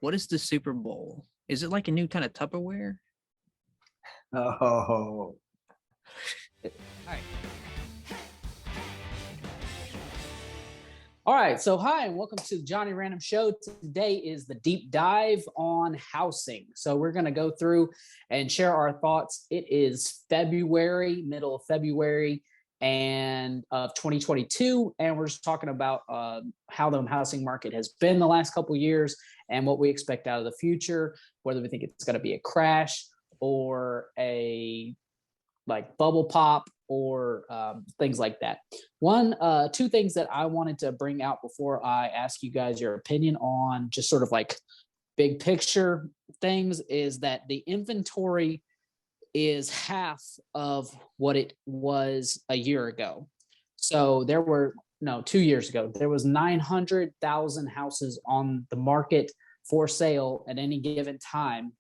What is the Super Bowl? Is it like a new kind of Tupperware? Oh, Hi. All right. So, hi, and welcome to the Johnny Random Show. Today is the deep dive on housing. So, we're going to go through and share our thoughts. It is February, middle of February, and of 2022, and we're just talking about how the housing market has been the last couple of years and what we expect out of the future. Whether we think it's going to be a crash or a like bubble pop or things like that. Two things that I wanted to bring out before I ask you guys your opinion on just sort of like big picture things is that the inventory is half of what it was a year ago. So there were, no, 2 years ago, there was 900,000 houses on the market for sale at any given time,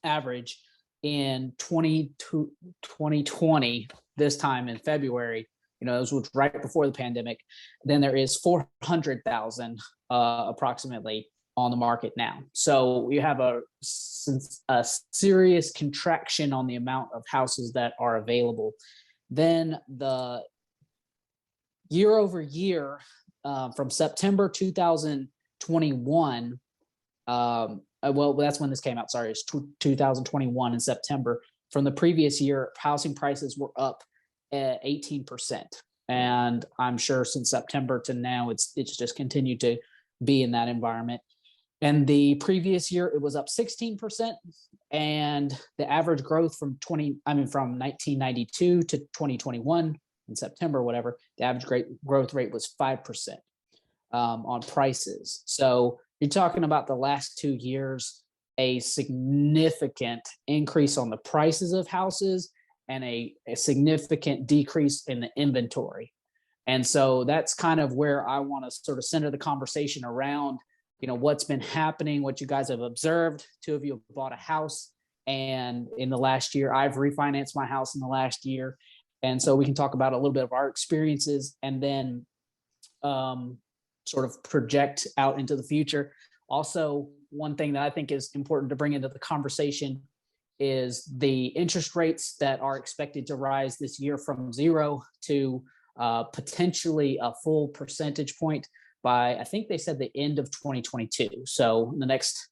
average in 2020, this time in February. This was right before the pandemic. Then there is 400,000 approximately on the market now. So you have a serious contraction on the amount of houses that are available. Then the year over year, from September 2021, well, that's when this came out. Sorry, it's 2021 in September. From the previous year, housing prices were up 18%, and I'm sure since September to now, it's just continued to be in that environment. And the previous year, it was up 16%, and the average growth from 1992 to 2021 in September, whatever, the average growth rate was 5% on prices. So you're talking about the last 2 years, a significant increase on the prices of houses and a significant decrease in the inventory. And so that's kind of where I want to sort of center the conversation around, what's been happening, what you guys have observed. Two of you have bought a house, and in the last year, I've refinanced my house in the last year. And so we can talk about a little bit of our experiences and then sort of project out into the future. Also, one thing that I think is important to bring into the conversation is the interest rates that are expected to rise this year from 0 to potentially a full percentage point by, I think they said, the end of 2022. So in the next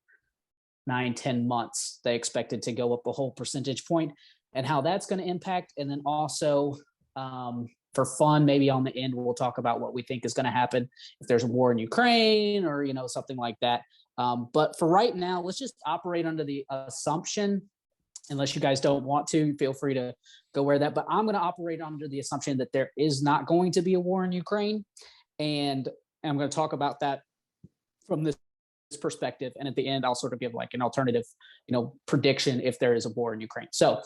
9-10 months, they expected to go up a whole percentage point, and how that's going to impact. And then also, for fun, maybe on the end, we'll talk about what we think is going to happen if there's a war in Ukraine or, something like that. But for right now, let's just operate under the assumption, unless you guys don't want to, feel free to go where that. But I'm going to operate under the assumption that there is not going to be a war in Ukraine. And I'm going to talk about that from this perspective. And at the end, I'll sort of give like an alternative, prediction if there is a war in Ukraine. So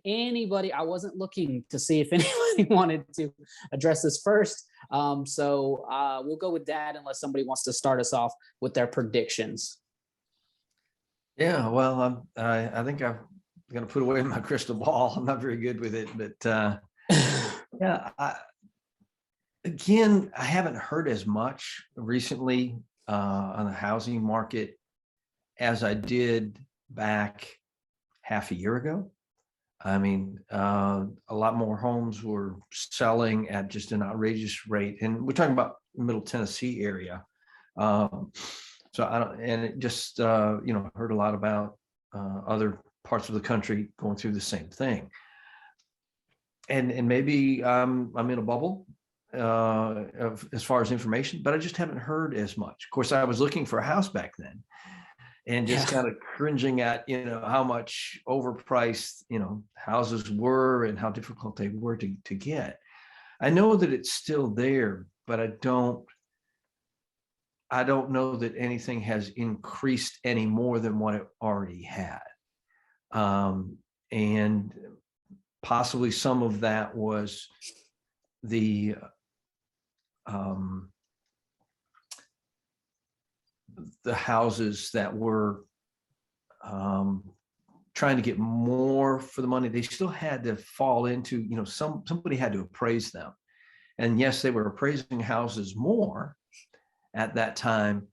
anybody, I wasn't looking to see if anybody wanted to address this first. So we'll go with Dad unless somebody wants to start us off with their predictions. yeah. Well, I think I'm going to put away my crystal ball. I'm not very good with it, but yeah. Again, I haven't heard as much recently on the housing market as I did back half a year ago. I mean, a lot more homes were selling at just an outrageous rate, and we're talking about Middle Tennessee area. So I don't, and it just heard a lot about other parts of the country going through the same thing. And maybe I'm in a bubble as far as information, but I just haven't heard as much. Of course, I was looking for a house back then, and just kind of cringing at, how much overpriced, houses were and how difficult they were to get. I know that it's still there, but I don't know that anything has increased any more than what it already had. And possibly some of that was the houses that were trying to get more for the money. They still had to fall into, somebody had to appraise them. And yes, they were appraising houses more at that time,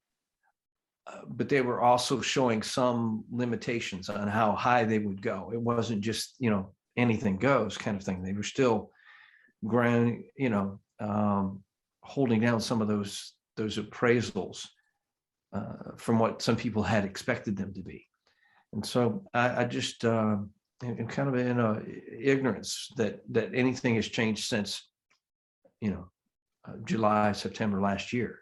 but they were also showing some limitations on how high they would go. It wasn't just, anything goes kind of thing. They were still ground, holding down some of those appraisals from what some people had expected them to be. And so I just am kind of in ignorance that anything has changed since, July, September last year.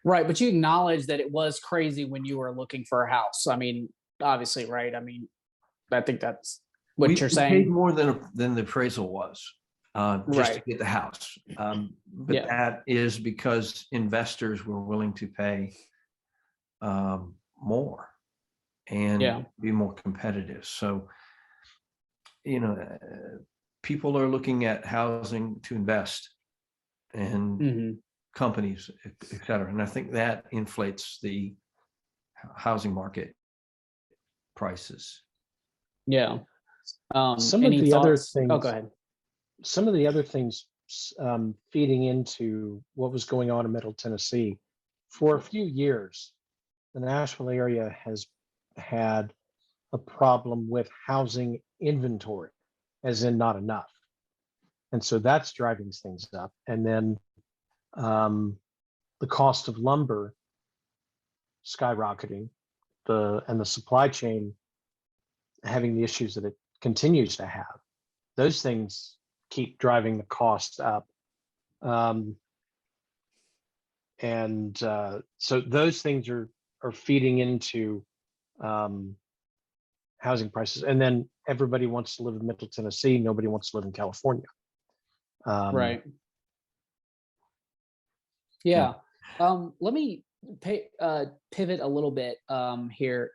Right, but you acknowledge that it was crazy when you were looking for a house. I mean, obviously, right? I mean, I think that's what We you're paid saying. more than the appraisal was just to Right. get the house. But Yeah. that is because investors were willing to pay more and Yeah. be more competitive. So, people are looking at housing to invest and Hmm. companies, et cetera. And I think that inflates the housing market prices. Yeah. Some of Any the other thoughts? Oh, go things, ahead. some of the other things feeding into what was going on in Middle Tennessee for a few years, the Nashville area has had a problem with housing inventory, as in not enough. And so that's driving things up. And then the cost of lumber skyrocketing, and the supply chain having the issues that it continues to have. Those things keep driving the cost up. So those things are feeding into housing prices. And then everybody wants to live in Middle Tennessee. Nobody wants to live in California. Right. Yeah. Let me pivot a little bit here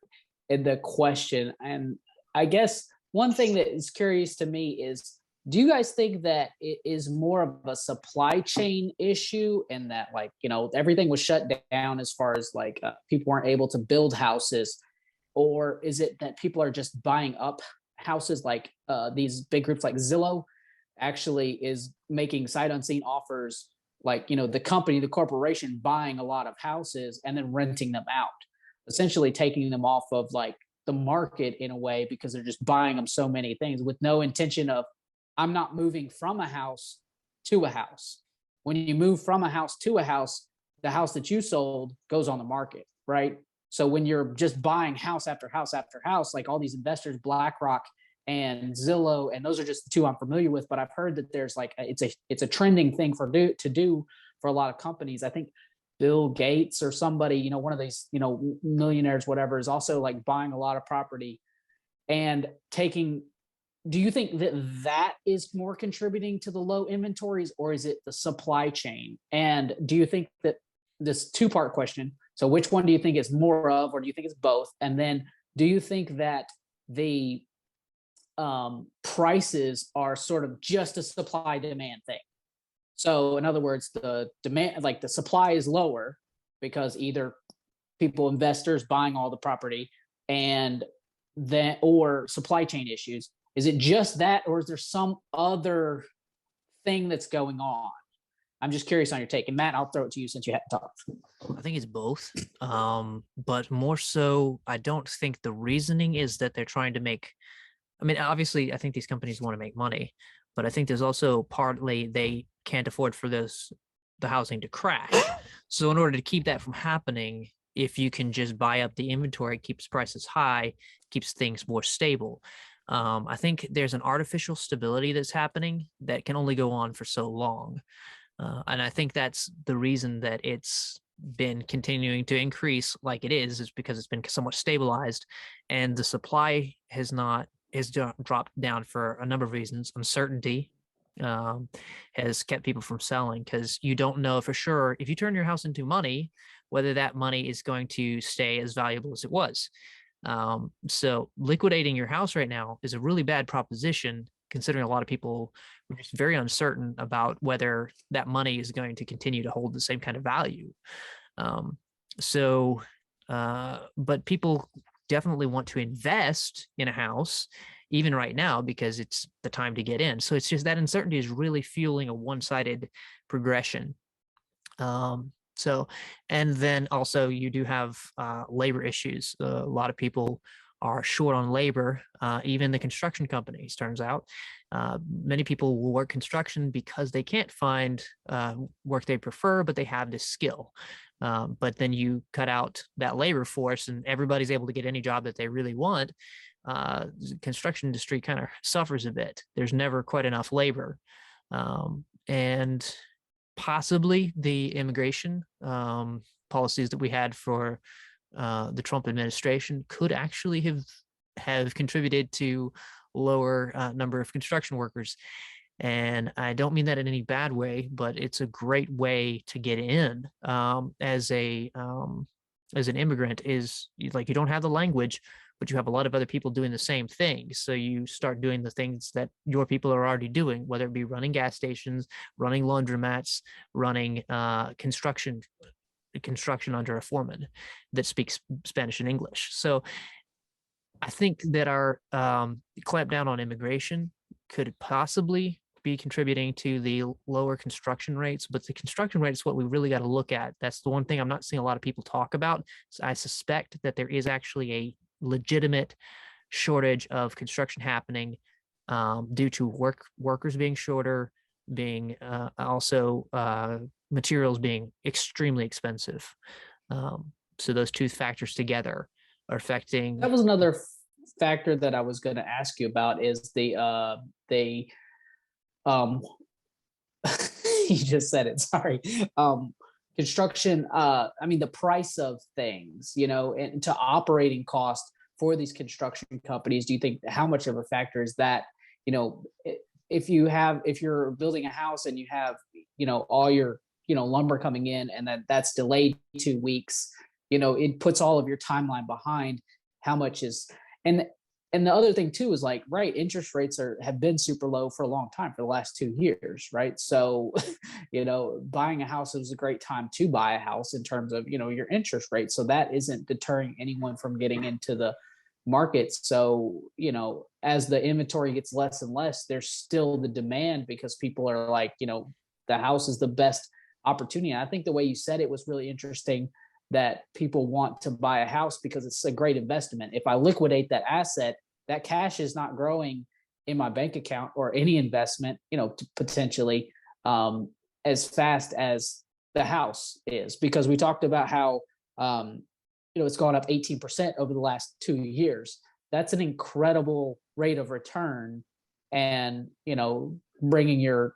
in the question. And I guess one thing that is curious to me is, do you guys think that it is more of a supply chain issue, and that, like, everything was shut down as far as like people weren't able to build houses? Or is it that people are just buying up houses, like these big groups like Zillow actually is making sight unseen offers, like, the corporation buying a lot of houses and then renting them out, essentially taking them off of like the market in a way, because they're just buying them so many things with no intention of, I'm not moving from a house to a house. When you move from a house to a house, the house that you sold goes on the market, right? So when you're just buying house after house after house, like all these investors, BlackRock and Zillow, and those are just the two I'm familiar with, but I've heard that there's like it's a trending thing to do for a lot of companies. I think Bill Gates or somebody, one of these, millionaires, whatever, is also like buying a lot of property and taking. Do you think that is more contributing to the low inventories, or is it the supply chain? And do you think that this two-part question? So which one do you think is more of, or do you think it's both? And then do you think that the prices are sort of just a supply demand thing? So in other words, the demand, like the supply is lower because either investors buying all the property, and then, or supply chain issues. Is it just that, or is there some other thing that's going on? I'm just curious on your take. And Matt, I'll throw it to you since you hadn't talked. I think it's both. But more so, I don't think the reasoning is that they're trying to make, I mean, obviously, I think these companies want to make money, but I think there's also partly they can't afford for the housing to crash. So in order to keep that from happening, if you can just buy up the inventory, keeps prices high, keeps things more stable. I think there's an artificial stability that's happening that can only go on for so long. And I think that's the reason that it's been continuing to increase like it is because it's been somewhat stabilized, and the supply has dropped down for a number of reasons. Uncertainty has kept people from selling, because you don't know for sure if you turn your house into money, whether that money is going to stay as valuable as it was. So liquidating your house right now is a really bad proposition, considering a lot of people are just very uncertain about whether that money is going to continue to hold the same kind of value. But people definitely want to invest in a house even right now because it's the time to get in. So it's just that uncertainty is really fueling a one-sided progression. So, and then also you do have labor issues. A lot of people are short on labor, even the construction companies, turns out. Many people will work construction because they can't find work they prefer, but they have this skill. But then you cut out that labor force and everybody's able to get any job that they really want. Construction industry kind of suffers a bit. There's never quite enough labor. And possibly the immigration policies that we had for the Trump administration could actually have contributed to lower number of construction workers. And I don't mean that in any bad way, but it's a great way to get in as an immigrant. Is like you don't have the language, but you have a lot of other people doing the same thing. So you start doing the things that your people are already doing, whether it be running gas stations, running laundromats, running construction under a foreman that speaks Spanish and English. So I think that our clampdown on immigration could possibly be contributing to the lower construction rates, but the construction rate is what we really got to look at. That's the one thing I'm not seeing a lot of people talk about. So I suspect that there is actually a legitimate shortage of construction happening due to workers being shorter, being also materials being extremely expensive. So those two factors together are affecting. That was another factor that I was going to ask you about is the you just said it, sorry. Construction, I mean, the price of things, and to operating cost for these construction companies. Do you think how much of a factor is that, if you're building a house and you have, all your, lumber coming in and that's delayed 2 weeks, it puts all of your timeline behind how much is, and the other thing too is like, right, interest rates have been super low for a long time, for the last 2 years, right? So, buying a house is a great time to buy a house in terms of, your interest rate. So that isn't deterring anyone from getting into the market. So, as the inventory gets less and less, there's still the demand because people are like, the house is the best opportunity. And I think the way you said it was really interesting, that people want to buy a house because it's a great investment. If I liquidate that asset, that cash is not growing in my bank account or any investment, potentially as fast as the house is, because we talked about how, it's gone up 18% over the last 2 years. That's an incredible rate of return. And, bringing your,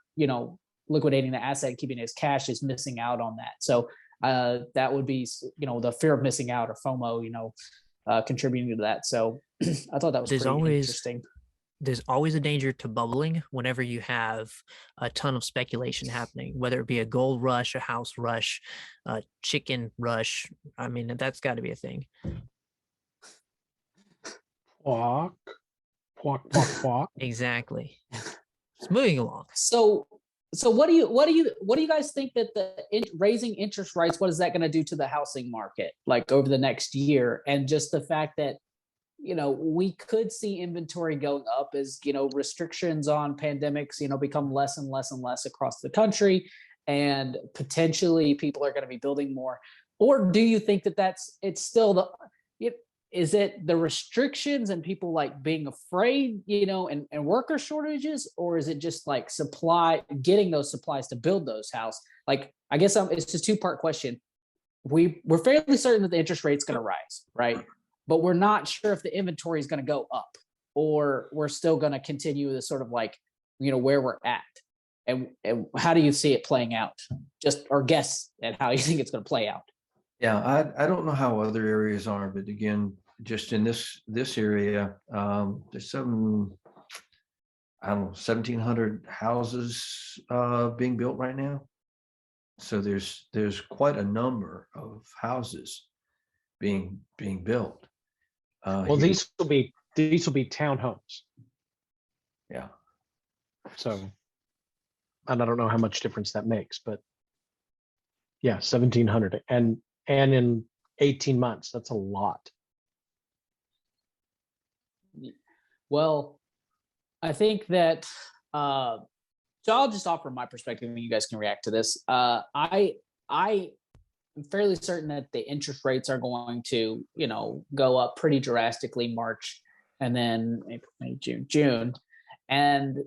liquidating the asset, keeping it as cash is missing out on that. So that would be, the fear of missing out or FOMO, contributing to that. So I thought that was pretty interesting. There's always a danger to bubbling whenever you have a ton of speculation happening, whether it be a gold rush, a house rush, a chicken rush. I mean, that's got to be a thing. Quack, quack, quack, quack. Exactly. It's moving along. So what do you guys think that raising interest rates, what is that going to do to the housing market, like over the next year? And just the fact that, we could see inventory going up as, restrictions on pandemics, become less and less and less across the country, and potentially people are going to be building more. Or do you think that it's still is it the restrictions and people like being afraid, and worker shortages, or is it just like getting those supplies to build those houses? Like, I guess it's just a 2-part question. We're fairly certain that the interest rate's going to rise, right? But we're not sure if the inventory is going to go up, or we're still going to continue to sort of like, where we're at. And how do you see it playing out? Or guess at how you think it's going to play out. Yeah, I don't know how other areas are, but again, just in this area, there's some, I don't know, 1,700 houses being built right now. So there's quite a number of houses being built. Well, these will be townhomes. Yeah. So, and I don't know how much difference that makes, but yeah, 1,700, and in 18 months, that's a lot. Well, I think that, so I'll just offer my perspective and you guys can react to this. I fairly certain that the interest rates are going to, go up pretty drastically March and then April, May, June. And,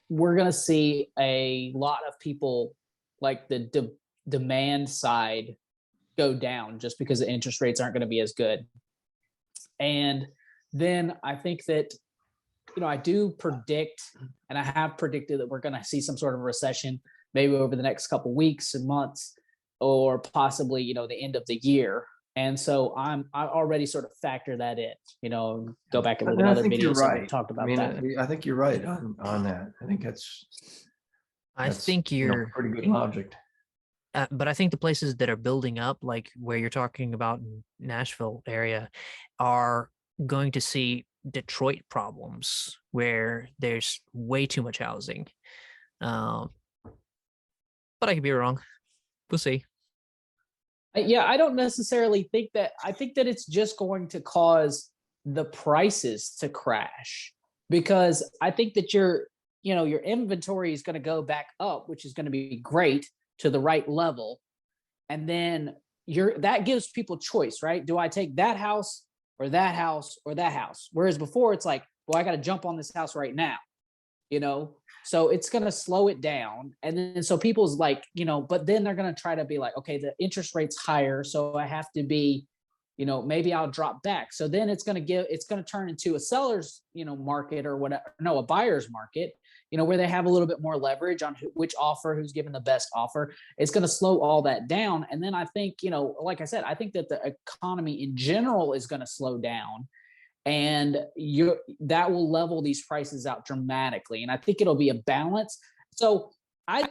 we're going to see a lot of people like the demand side go down just because the interest rates aren't going to be as good. And then I think that, I do predict, and I have predicted that we're going to see some sort of recession maybe over the next couple weeks and months, or possibly, the end of the year. And so I already sort of factor that in, go back and look at I other think you're videos that we've right. talked I about mean, that. I think you're right on that. I think I that's think you're, pretty good logic. but I think the places that are building up, like where you're talking about in Nashville area, are going to see Detroit problems where there's way too much housing. Um, but I could be wrong. We'll see. Yeah, I don't necessarily think that. I think that it's just going to cause the prices to crash, because I think that your inventory is going to go back up, which is going to be great, to the right level. And then that gives people choice, right? Do I take that house or that house or that house? Whereas before it's like, well, I got to jump on this house right now, so it's going to slow it down. And then so people's like, but then they're going to try to be like, okay, the interest rate's higher, so I have to be, maybe I'll drop back. So then it's going to turn into a seller's, market, or whatever, no, a buyer's market, where they have a little bit more leverage on which offer, who's given the best offer. It's going to slow all that down. And then I think, like I said, I think that the economy in general is going to slow down, and that will level these prices out dramatically. And I think it'll be a balance. So I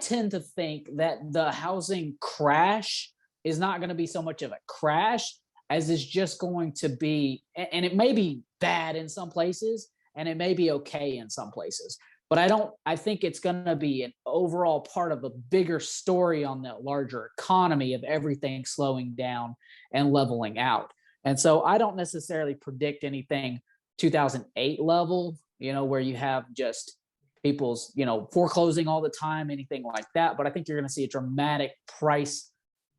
tend to think that the housing crash is not going to be so much of a crash as it's just going to be, and it may be bad in some places and it may be okay in some places, but I think it's going to be an overall part of a bigger story on the larger economy of everything slowing down and leveling out. And so I don't necessarily predict anything 2008 level, where you have just people's, foreclosing all the time, anything like that. But I think you're going to see a dramatic price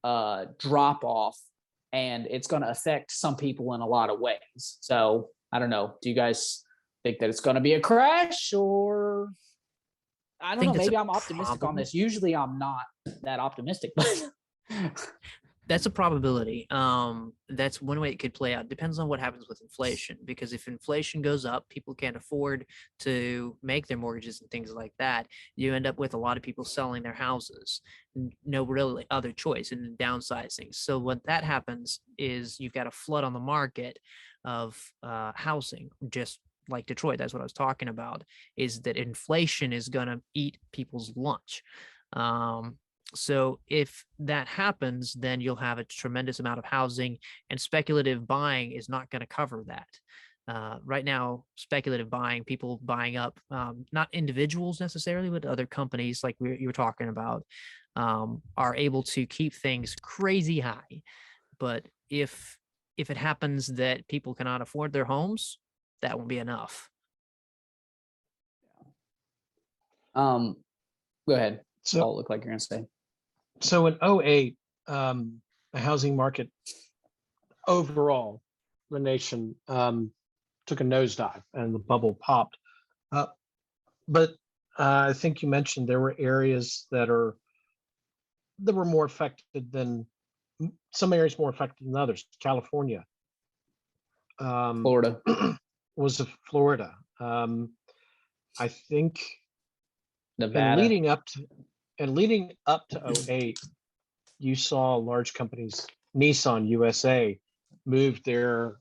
drop off, and it's going to affect some people in a lot of ways. So I don't know. Do you guys think that it's going to be a crash, or I don't know? Maybe I'm optimistic on this. Usually I'm not that optimistic, but that's a probability. That's one way it could play out. Depends on what happens with inflation, because if inflation goes up, people can't afford to make their mortgages and things like that. You end up with a lot of people selling their houses, no really other choice, and downsizing. So what that happens is you've got a flood on the market of housing, just like Detroit. That's what I was talking about, is that inflation is going to eat people's lunch. So if that happens, then you'll have a tremendous amount of housing, and speculative buying is not going to cover that. Right now, speculative buying, people buying up, not individuals necessarily, but other companies like you were talking about, are able to keep things crazy high. But if it happens that people cannot afford their homes, that won't be enough. go ahead. So Paul, look like you're going to say. So in '08, the housing market overall, the nation took a nosedive and the bubble popped. But I think you mentioned there were areas that were more affected than some areas more affected than others. California, Florida was Florida. I think, Nevada. And leading up to '08, you saw large companies, Nissan USA, moved their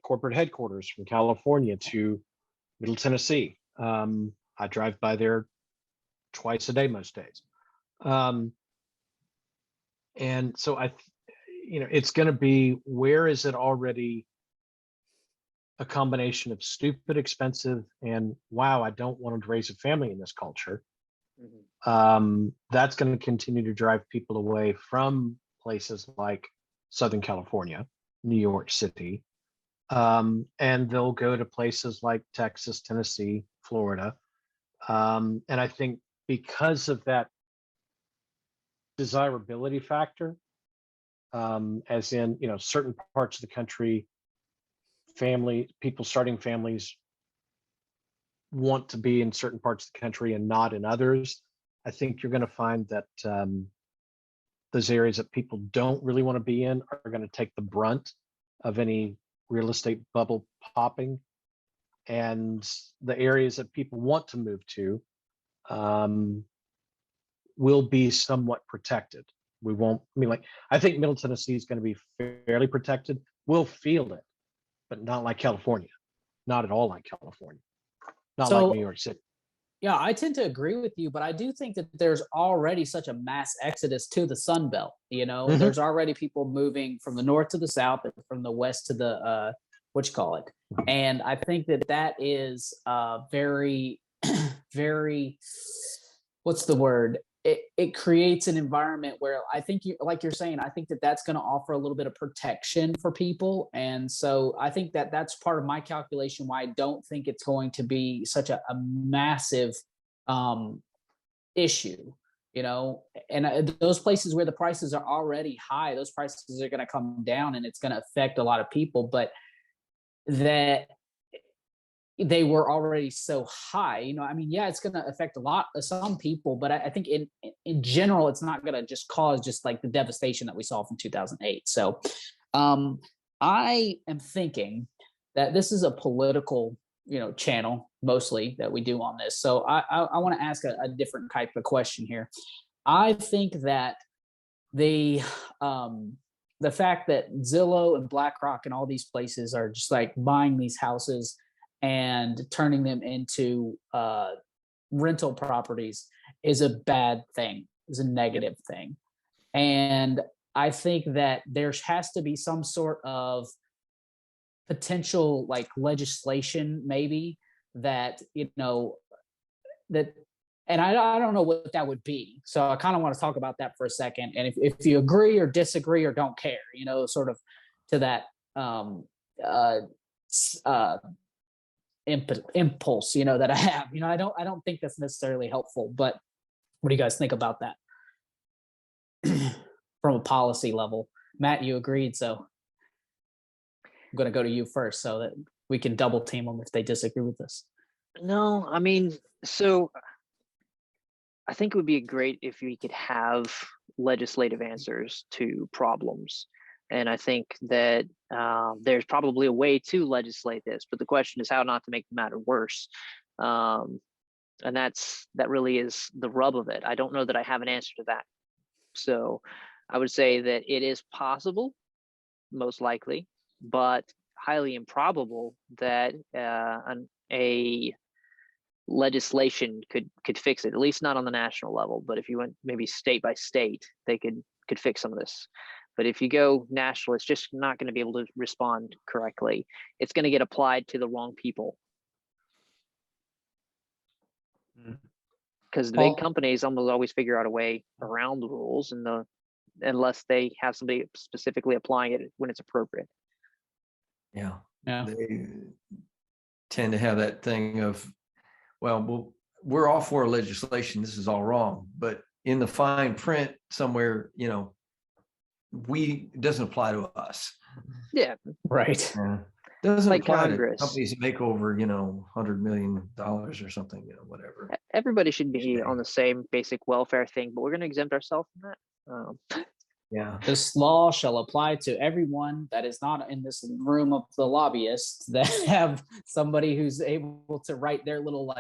corporate headquarters from California to Middle Tennessee. I drive by there twice a day most days. And so it's going to be, where is it already a combination of stupid expensive and, wow, I don't want to raise a family in this culture. That's going to continue to drive people away from places like Southern California, New York City, and they'll go to places like Texas, Tennessee, Florida. And I think because of that desirability factor, as in, certain parts of the country, people starting families want to be in certain parts of the country and not in others. I think you're going to find that those areas that people don't really want to be in are going to take the brunt of any real estate bubble popping. And the areas that people want to move to will be somewhat protected. We won't, I think Middle Tennessee is going to be fairly protected. We'll feel it, but not like California, not at all like California, not like New York City. Yeah, I tend to agree with you, but I do think that there's already such a mass exodus to the Sun Belt. There's already people moving from the north to the south and from the west to the and I think that is very, very, what's the word? It creates an environment where I think like you're saying, I think that's going to offer a little bit of protection for people. And so I think that's part of my calculation why I don't think it's going to be such a massive issue, and those places where the prices are already high, those prices are going to come down and it's going to affect a lot of people, but that they were already so high, it's going to affect some people, but I think in general, it's not going to just cause just like the devastation that we saw from 2008. So I am thinking that this is a political, channel mostly that we do on this. So I want to ask a different type of question here. I think that the fact that Zillow and BlackRock and all these places are just like buying these houses and turning them into rental properties is a bad thing, is a negative thing. And I think that there has to be some sort of potential like legislation maybe that, that, and I don't know what that would be. So I kind of want to talk about that for a second. And if you agree or disagree or don't care, sort of to that impulse, that I have, I don't think that's necessarily helpful, but what do you guys think about that from a policy level? Matt, you agreed, so I'm going to go to you first so that we can double team them if they disagree with us. No, so I think it would be great if we could have legislative answers to problems. And I think that there's probably a way to legislate this, but the question is how not to make the matter worse. And that really is the rub of it. I don't know that I have an answer to that. So I would say that it is possible, most likely, but highly improbable that a legislation could fix it, at least not on the national level. But if you went maybe state by state, they could fix some of this. But if you go national, it's just not going to be able to respond correctly. It's going to get applied to the wrong people. Because the big companies almost always figure out a way around the rules, unless they have somebody specifically applying it when it's appropriate. Yeah. They tend to have that thing of, well, we're all for legislation. This is all wrong, but in the fine print somewhere, it doesn't apply to us. Yeah, right. Doesn't like apply Congress. To companies that make over, $100 million or something, whatever. Everybody should be on the same basic welfare thing, but we're going to exempt ourselves from that. Yeah. This law shall apply to everyone that is not in this room of the lobbyists that have somebody who's able to write their little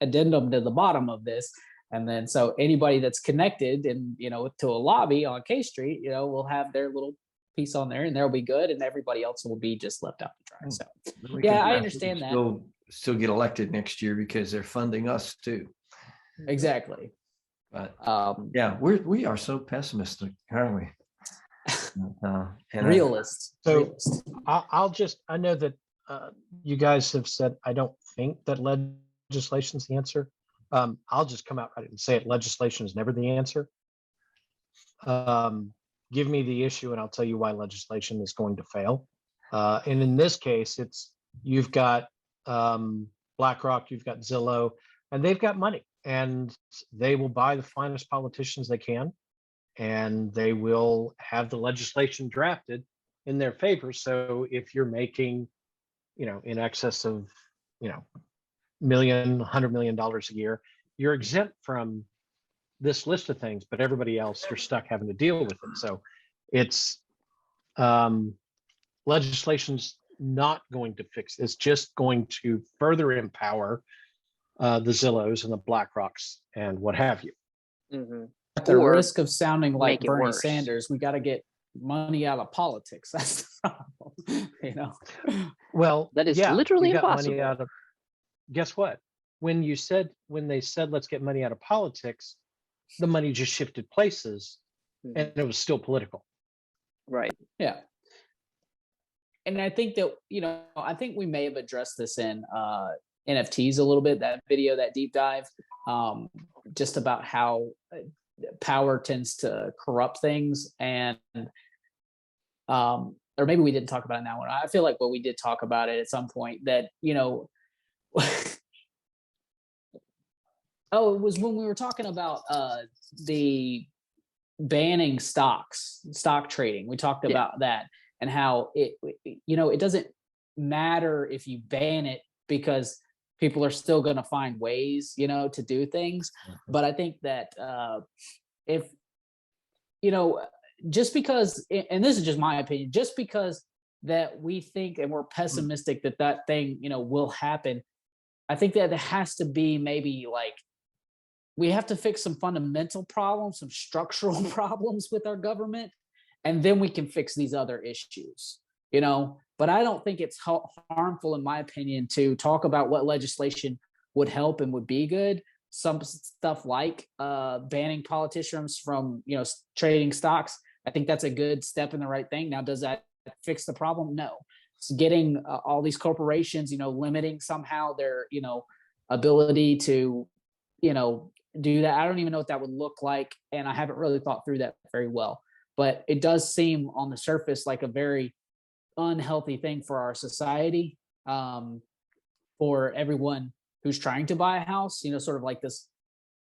addendum to the bottom of this. And then so anybody that's connected and, to a lobby on K Street, will have their little piece on there and they'll be good. And everybody else will be just left out to dry. So yeah, I understand that. Still get elected next year because they're funding us too. Exactly. But yeah, we are so pessimistic, aren't we? Realists. So I know that you guys have said, I don't think that legislation's the answer. I'll just come out right and say it. Legislation is never the answer. Give me the issue and I'll tell you why legislation is going to fail. And in this case, you've got BlackRock, you've got Zillow, and they've got money. and they will buy the finest politicians they can, and they will have the legislation drafted in their favor. So if you're making, in excess of, $100 million a year, you're exempt from this list of things, but everybody else, you're stuck having to deal with it. So it's legislation's not going to fix. It's just going to further empower the Zillows and the BlackRocks and what have you. Mhm. At the Or risk of sounding like make it Bernie worse. Sanders, we got to get money out of politics. That's the problem. Well, That is yeah, literally we got money impossible. out of. Guess what? When they said let's get money out of politics, the money just shifted places, Mhm. and it was still political. Right. Yeah. And I think that, I think we may have addressed this in NFTs a little bit, that video, that deep dive, just about how power tends to corrupt things. And, or maybe we didn't talk about it in that one. I feel like, we did talk about it at some point that, oh, it was when we were talking about the banning stock trading. We talked Yeah. about that and how it doesn't matter if you ban it, because people are still going to find ways, to do things. But I think that if, just because, and this is just my opinion, just because that we think and we're pessimistic that thing, will happen, I think that there has to be maybe like, we have to fix some fundamental problems, some structural problems with our government, and then we can fix these other issues, But I don't think it's harmful, in my opinion, to talk about what legislation would help and would be good. Some stuff like banning politicians from, trading stocks. I think that's a good step in the right thing. Now, does that fix the problem? No. It's getting all these corporations, limiting somehow their, ability to, do that. I don't even know what that would look like, and I haven't really thought through that very well. But it does seem on the surface like a very unhealthy thing for our society, for everyone who's trying to buy a house. Sort of like this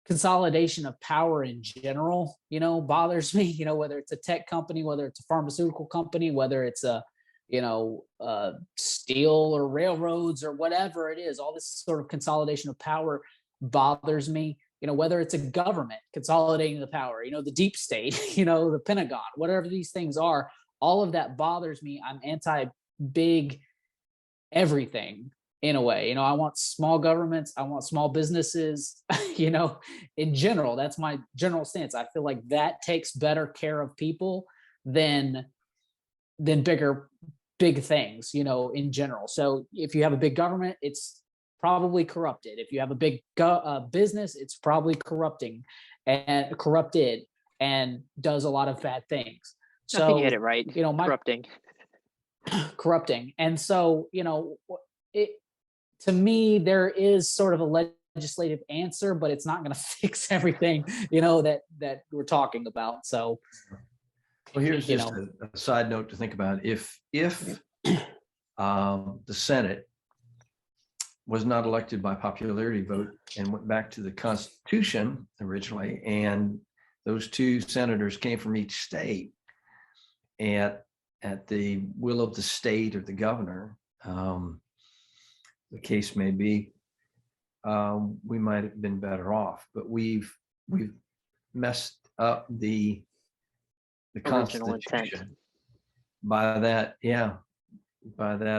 consolidation of power in general, bothers me. Whether it's a tech company, whether it's a pharmaceutical company, whether it's a steel or railroads or whatever it is, all this sort of consolidation of power bothers me. Whether it's a government consolidating the power, the deep state, the Pentagon, whatever these things are, all of that bothers me. I'm anti big everything in a way. I want small governments. I want small businesses, in general. That's my general stance. I feel like that takes better care of people than big things, in general. So if you have a big government, it's probably corrupted. If you have a big business, it's probably corrupted and does a lot of bad things. So I think you hit it right. Corrupting. Corrupting. And so, to me, there is sort of a legislative answer, but it's not going to fix everything, that we're talking about. So, well, here's just a side note to think about. If the Senate was not elected by popularity vote and went back to the Constitution originally, and those two senators came from each state at the will of the state or the governor, the case may be, we might have been better off. But we've messed up the Original intent. Constitution by that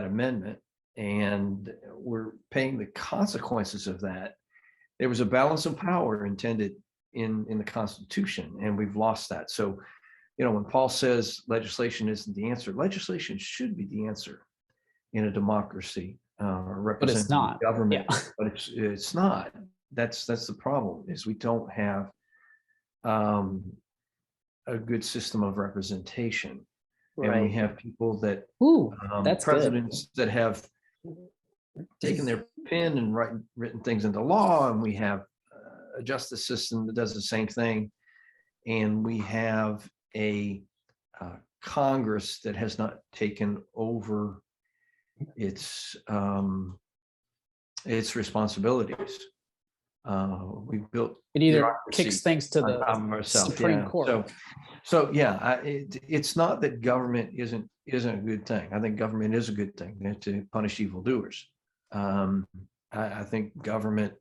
amendment, and we're paying the consequences of that. There was a balance of power intended in the Constitution, and we've lost that. So, when Paul says legislation isn't the answer, legislation should be the answer in a democracy, representing not. government. Yeah. But it's not. That's the problem, is we don't have a good system of representation. Right. And we have people that that's presidents that have taken their pen and written things into law, and we have a justice system that does the same thing, and we have a Congress that has not taken over its responsibilities. We built It either bureaucracy kicks things to on the top of ourselves. Supreme Yeah. Court. So yeah, it's not that government isn't a good thing. I think government is a good thing to punish evildoers. I think government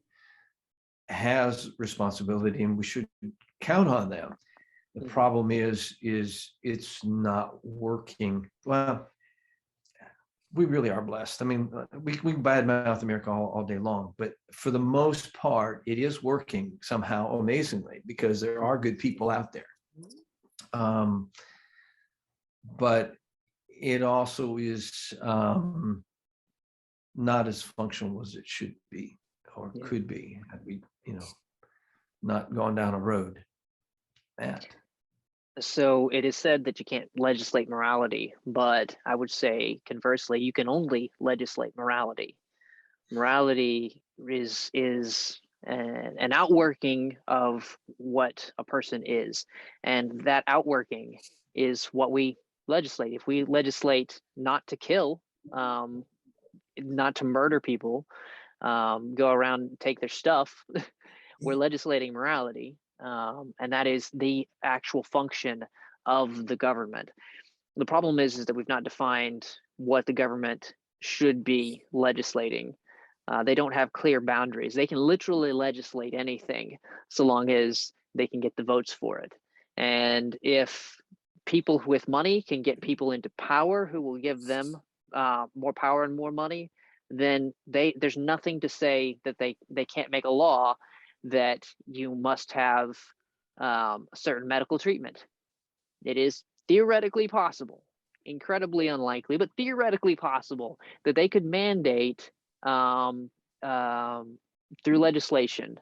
has responsibility, and we should count on them. The problem is it's not working. Well, we really are blessed. I mean, we badmouth America all day long, but for the most part, it is working somehow amazingly because there are good people out there. But it also is not as functional as it should be or could be had we, not gone down a road. That. So it is said that you can't legislate morality, but I would say conversely, you can only legislate morality. Morality is an outworking of what a person is, and that outworking is what we legislate. If we legislate not to kill, not to murder people, go around and take their stuff, we're legislating morality. And that is the actual function of the government. The problem is that we've not defined what the government should be legislating. They don't have clear boundaries. They can literally legislate anything so long as they can get the votes for it. And if people with money can get people into power who will give them more power and more money, then there's nothing to say that they can't make a law that you must have a certain medical treatment. It is theoretically possible, incredibly unlikely, but theoretically possible that they could mandate through legislation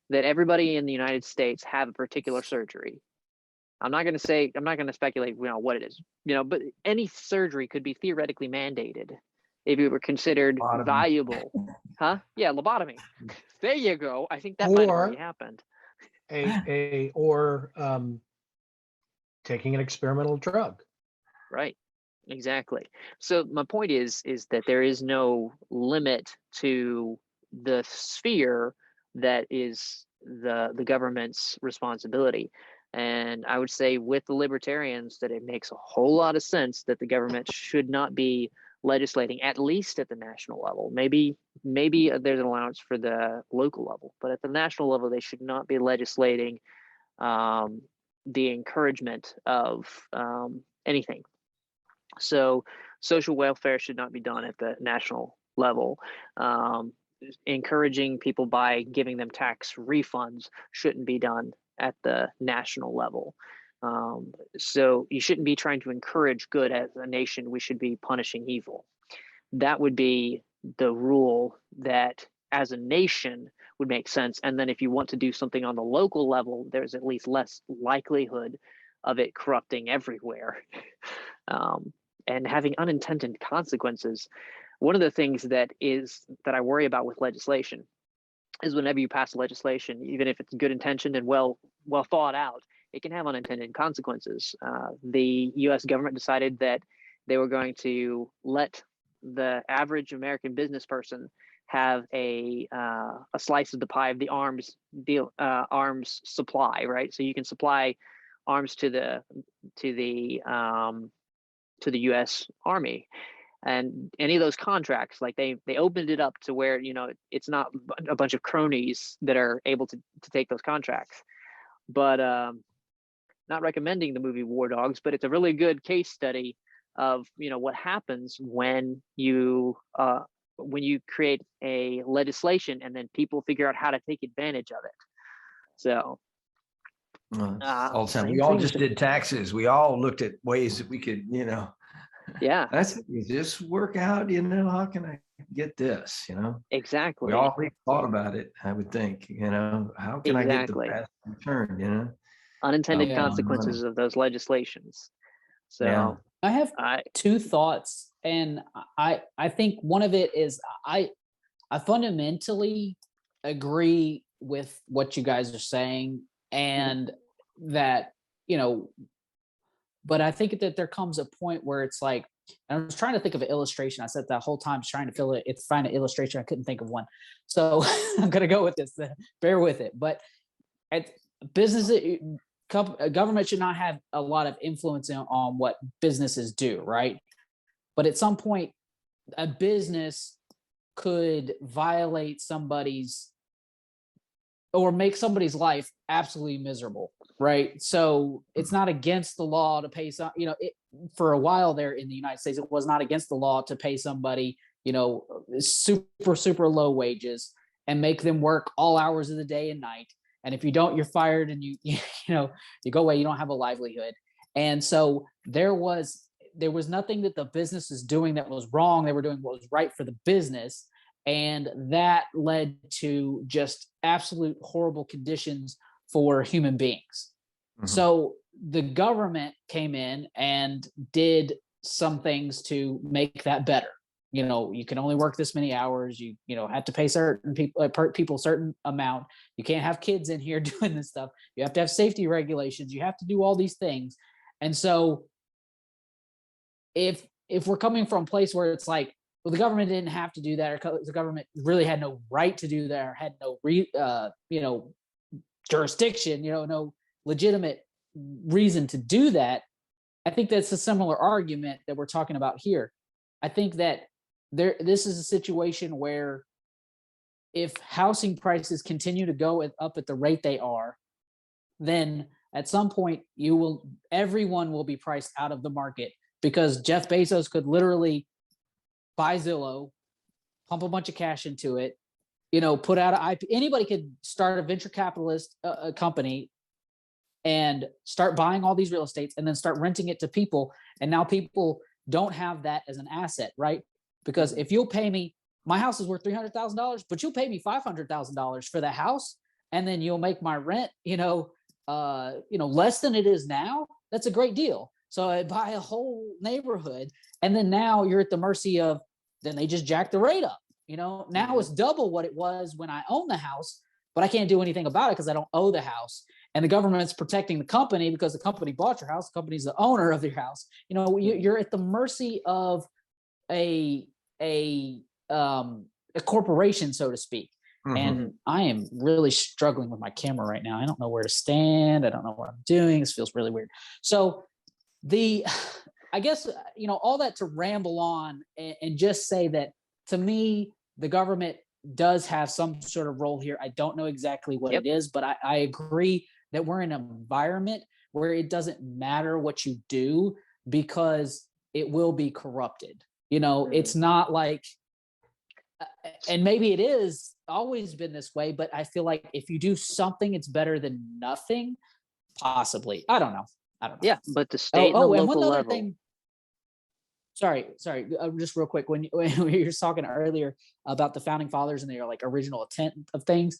that everybody in the United States have a particular surgery. I'm not going to speculate, what it is, but any surgery could be theoretically mandated if it were considered Lobotomy. Valuable. Huh? Yeah, lobotomy. There you go. I think that might have already happened. Or taking an experimental drug. Right. Exactly. So my point is that there is no limit to the sphere that is the government's responsibility. And I would say with the libertarians that it makes a whole lot of sense that the government should not be legislating, at least at the national level. Maybe there's an allowance for the local level, but at the national level, they should not be legislating the encouragement of anything. So social welfare should not be done at the national level. Encouraging people by giving them tax refunds shouldn't be done at the national level. So you shouldn't be trying to encourage good as a nation. We should be punishing evil. That would be the rule that as a nation would make sense. And then if you want to do something on the local level, there's at least less likelihood of it corrupting everywhere. And having unintended consequences. One of the things that I worry about with legislation is whenever you pass legislation, even if it's good intentioned and well thought out, it can have unintended consequences. The U.S. government decided that they were going to let the average American business person have a slice of the pie of the arms supply, right? So you can supply arms to the U.S. Army, and any of those contracts, like they opened it up to where it's not a bunch of cronies that are able to take those contracts. But not recommending the movie War Dogs, but it's a really good case study of what happens when you create a legislation and then people figure out how to take advantage of it. So all the time. We all just did taxes. We all looked at ways that we could, yeah, does this work out? How can I get this? Exactly. We all thought about it. I would think, how can I get the best return? Unintended consequences of those legislations. So yeah. I have two thoughts, and I think one of it is I fundamentally agree with what you guys are saying, and that but I think that there comes a point where it's like And I was trying to think of an illustration. I said that whole time trying to find an illustration. I couldn't think of one. So I'm going to go with this. Bear with it. But at business, government should not have a lot of influence on what businesses do, right? But at some point, a business could violate somebody's or make somebody's life absolutely miserable, right? So it's not against the law to pay some, for a while there in the United States, it was not against the law to pay somebody, super low wages and make them work all hours of the day and night. And if you don't, you're fired, and you go away. You don't have a livelihood. And so there was nothing that the business is doing that was wrong. They were doing what was right for the business. And that led to just absolute horrible conditions for human beings. Mm-hmm. So the government came in and did some things to make that better. You can only work this many hours. You have to pay certain people certain amount. You can't have kids in here doing this stuff. You have to have safety regulations. You have to do all these things. And so if we're coming from a place where it's like, well, the government didn't have to do that, or the government really had no right to do that, or had no jurisdiction, no legitimate reason to do that. I think that's a similar argument that we're talking about here. I think that this is a situation where if housing prices continue to go up at the rate they are, then at some point everyone will be priced out of the market, because Jeff Bezos could literally buy Zillow, pump a bunch of cash into it, put out an IP. Anybody could start a venture capitalist company and start buying all these real estates and then start renting it to people. And now people don't have that as an asset, right? Because if you'll pay me, my house is worth $300,000, but you'll pay me $500,000 for the house, and then you'll make my rent, less than it is now. That's a great deal. So I buy a whole neighborhood, and then now you're at the mercy of, then they just jack the rate up. Now it's double what it was when I own the house, but I can't do anything about it because I don't owe the house. And the government's protecting the company because the company bought your house. The company's the owner of your house. You're at the mercy of a corporation, so to speak. Mm-hmm. And I am really struggling with my camera right now. I don't know where to stand. I don't know what I'm doing. This feels really weird. So I guess, all that to ramble on and just say that, to me, the government does have some sort of role here. I don't know exactly what it is, but I agree that we're in an environment where it doesn't matter what you do, because it will be corrupted. It's not like, and maybe it is always been this way, but I feel like if you do something, it's better than nothing, possibly. I don't know. Yeah, but the state and the and local one other level. thing. Sorry, just real quick. When you were talking earlier about the founding fathers and their original intent of things,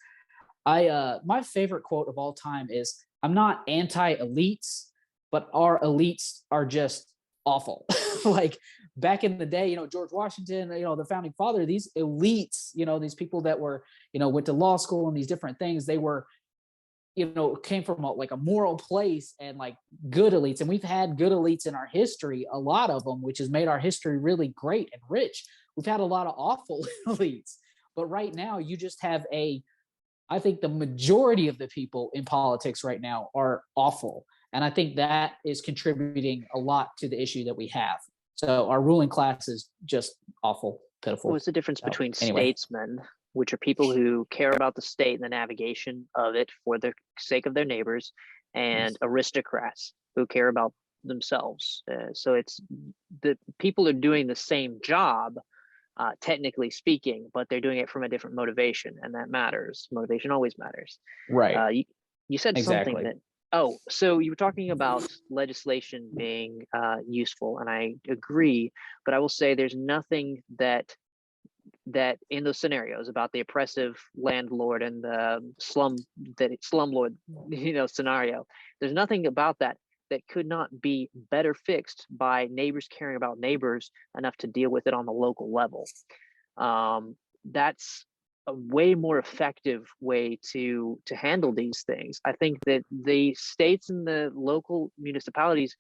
my favorite quote of all time is, "I'm not anti-elites, but our elites are just awful." Like back in the day, George Washington, the founding father, these elites, these people that were, went to law school and these different things, they were, came from a moral place and good elites. And we've had good elites in our history, a lot of them, which has made our history really great and rich. We've had a lot of awful elites, but right now you just have I think the majority of the people in politics right now are awful. And I think that is contributing a lot to the issue that we have. So our ruling class is just awful, pitiful. What's the difference between statesmen, which are people who care about the state and the navigation of it for the sake of their neighbors, and aristocrats who care about themselves? So it's the people are doing the same job, technically speaking, but they're doing it from a different motivation, and that matters. Motivation always matters. Right. You said something that, so you were talking about legislation being useful, and I agree, but I will say there's nothing that in those scenarios about the oppressive landlord and the slumlord, scenario, there's nothing about that could not be better fixed by neighbors caring about neighbors enough to deal with it on the local level. That's a way more effective way to handle these things. I think that the states and the local municipalities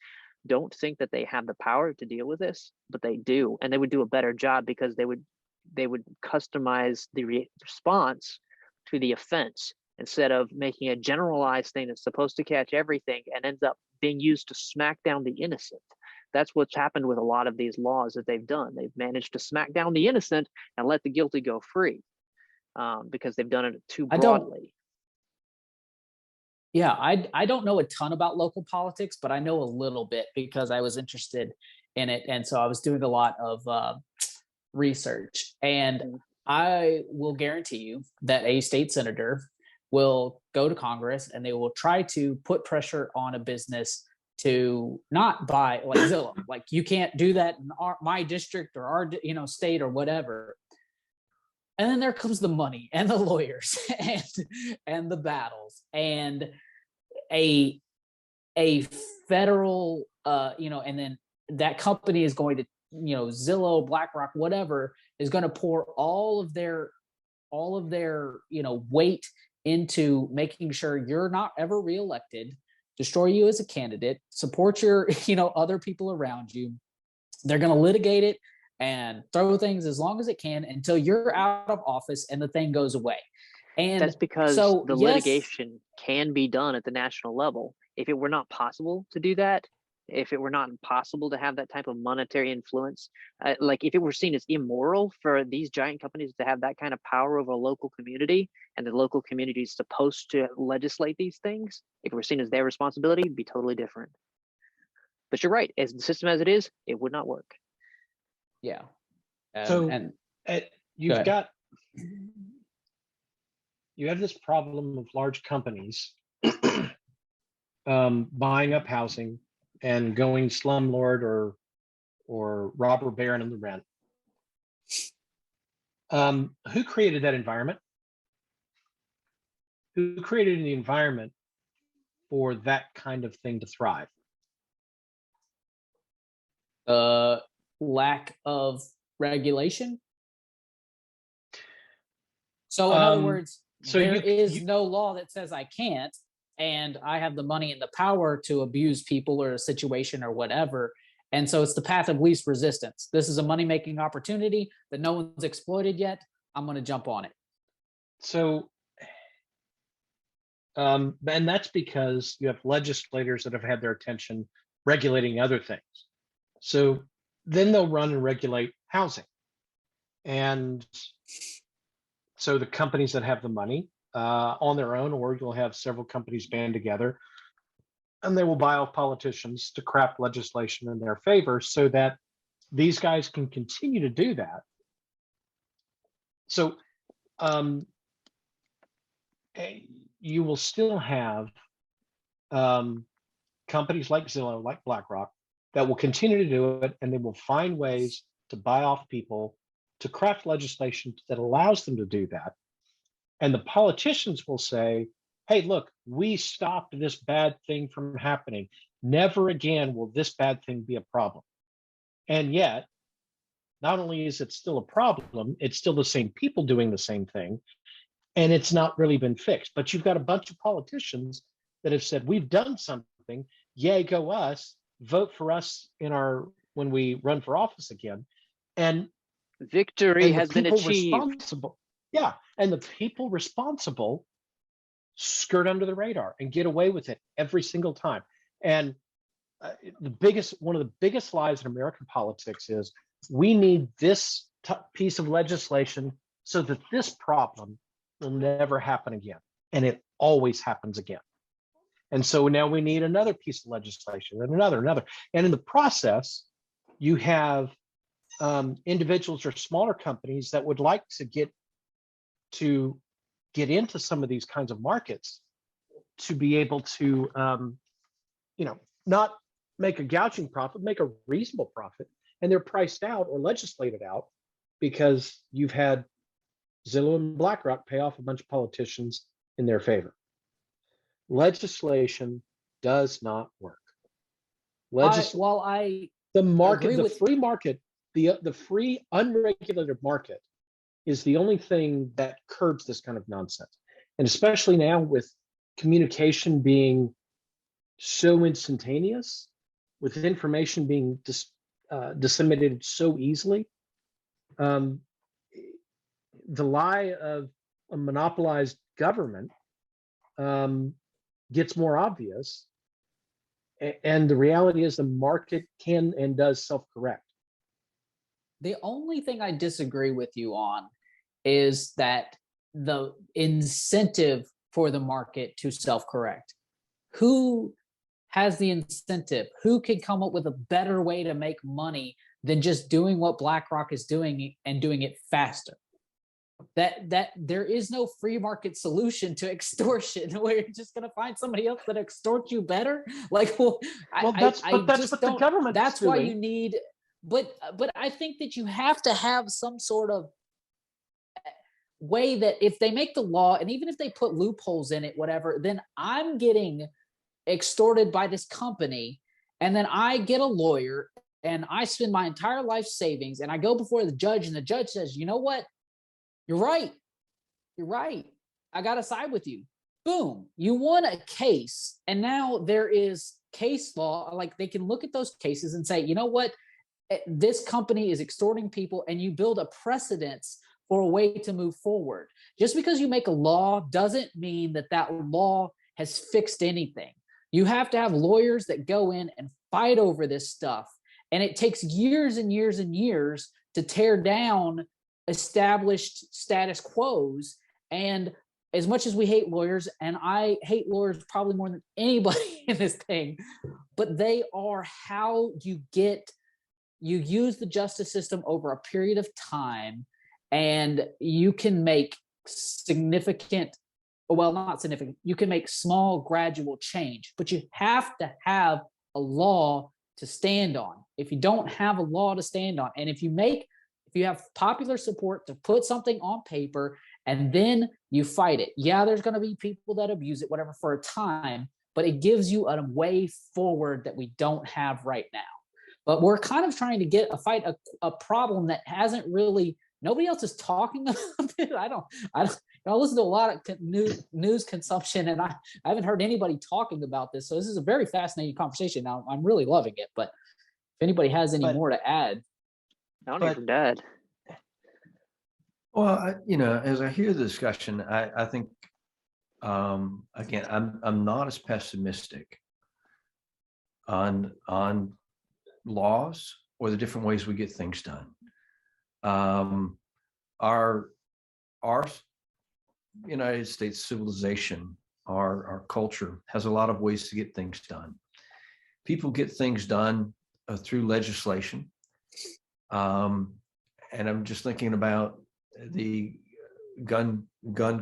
don't think that they have the power to deal with this, but they do, and they would do a better job because they would customize the response to the offense instead of making a generalized thing that's supposed to catch everything and ends up being used to smack down the innocent. That's what's happened with a lot of these laws that they've done. They've managed to smack down the innocent and let the guilty go free because they've done it too broadly. Yeah, I don't know a ton about local politics, but I know a little bit because I was interested in it, and so I was doing a lot of research. And I will guarantee you that a state senator will go to Congress and they will try to put pressure on a business to not buy like Zillow. Like, you can't do that in my district or our state or whatever. And then there comes the money and the lawyers and the battles and a federal and then that company is going to Zillow, BlackRock, whatever, is going to pour all of their weight into making sure you're not ever reelected, destroy you as a candidate, support your other people around you. They're going to litigate it and throw things as long as it can until you're out of office and the thing goes away. And that's because the litigation can be done at the national level. If it were not possible to do that, if it were not possible to have that type of monetary influence, like if it were seen as immoral for these giant companies to have that kind of power over a local community, and the local community is supposed to legislate these things, if it were seen as their responsibility, it'd be totally different. But you're right, as the system as it is, it would not work. Yeah. You have this problem of large companies buying up housing and going slumlord or robber baron in the rent. Who created that environment? Who created the environment for that kind of thing to thrive? Lack of regulation. So in other words, there is no law that says I can't, and I have the money and the power to abuse people or a situation or whatever. And so it's the path of least resistance. This is a money-making opportunity that no one's exploited yet. I'm going to jump on it. So, and that's because you have legislators that have had their attention regulating other things. So then they'll run and regulate housing. And so the companies that have the money on their own, or you'll have several companies band together, and they will buy off politicians to craft legislation in their favor so that these guys can continue to do that. So you will still have companies like Zillow, like BlackRock, that will continue to do it, and they will find ways to buy off people, to craft legislation that allows them to do that. And the politicians will say, hey, look, we stopped this bad thing from happening. Never again will this bad thing be a problem. And yet, not only is it still a problem, it's still the same people doing the same thing, and it's not really been fixed. But you've got a bunch of politicians that have said, we've done something, yay, go us, vote for us when we run for office again. And victory has been achieved. Yeah, and the people responsible skirt under the radar and get away with it every single time. And one of the biggest lies in American politics is we need this piece of legislation so that this problem will never happen again. And it always happens again. And so now we need another piece of legislation and another. And in the process, you have individuals or smaller companies that would like to get into some of these kinds of markets to be able to, not make a gouging profit, make a reasonable profit. And they're priced out or legislated out because you've had Zillow and BlackRock pay off a bunch of politicians in their favor. Legislation does not work. The free unregulated market is the only thing that curbs this kind of nonsense. And especially now with communication being so instantaneous, with information being disseminated so easily, um, the lie of a monopolized government gets more obvious. And the reality is the market can and does self-correct. The only thing I disagree with you on is that the incentive for the market to self-correct. Who has the incentive? Who can come up with a better way to make money than just doing what BlackRock is doing and doing it faster? That there is no free market solution to extortion where you're just going to find somebody else that extorts you better. Like, well, that's I what just the don't. government is That's why doing. you need. But I think that you have to have some sort of way that if they make the law, and even if they put loopholes in it, whatever, then I'm getting extorted by this company, and then I get a lawyer and I spend my entire life savings and I go before the judge, and the judge says, you know what? You're right. You're right. I got to side with you. Boom. You won a case. And now there is case law. Like, they can look at those cases and say, you know what? This company is extorting people, and you build a precedence for a way to move forward. Just because you make a law doesn't mean that that law has fixed anything. You have to have lawyers that go in and fight over this stuff. And it takes years and years and years to tear down established status quos. And as much as we hate lawyers, and I hate lawyers probably more than anybody in this thing, but they are how you use the justice system over a period of time, and you can make significant, well, not significant, you can make small gradual change, but you have to have a law to stand on. If you don't have a law to stand on, and if you have popular support to put something on paper and then you fight it, yeah, there's going to be people that abuse it, whatever, for a time, but it gives you a way forward that we don't have right now. But we're kind of trying to fight a problem that hasn't really, nobody else is talking about it. I listen to a lot of news consumption, and I haven't heard anybody talking about this. So this is a very fascinating conversation. Now I'm really loving it. But if anybody has any more to add. I don't even dad. Well, as I hear the discussion, I think, again, I'm not as pessimistic on laws or the different ways we get things done. Our United States civilization, our culture has a lot of ways to get things done. People get things done through legislation. And I'm just thinking about the gun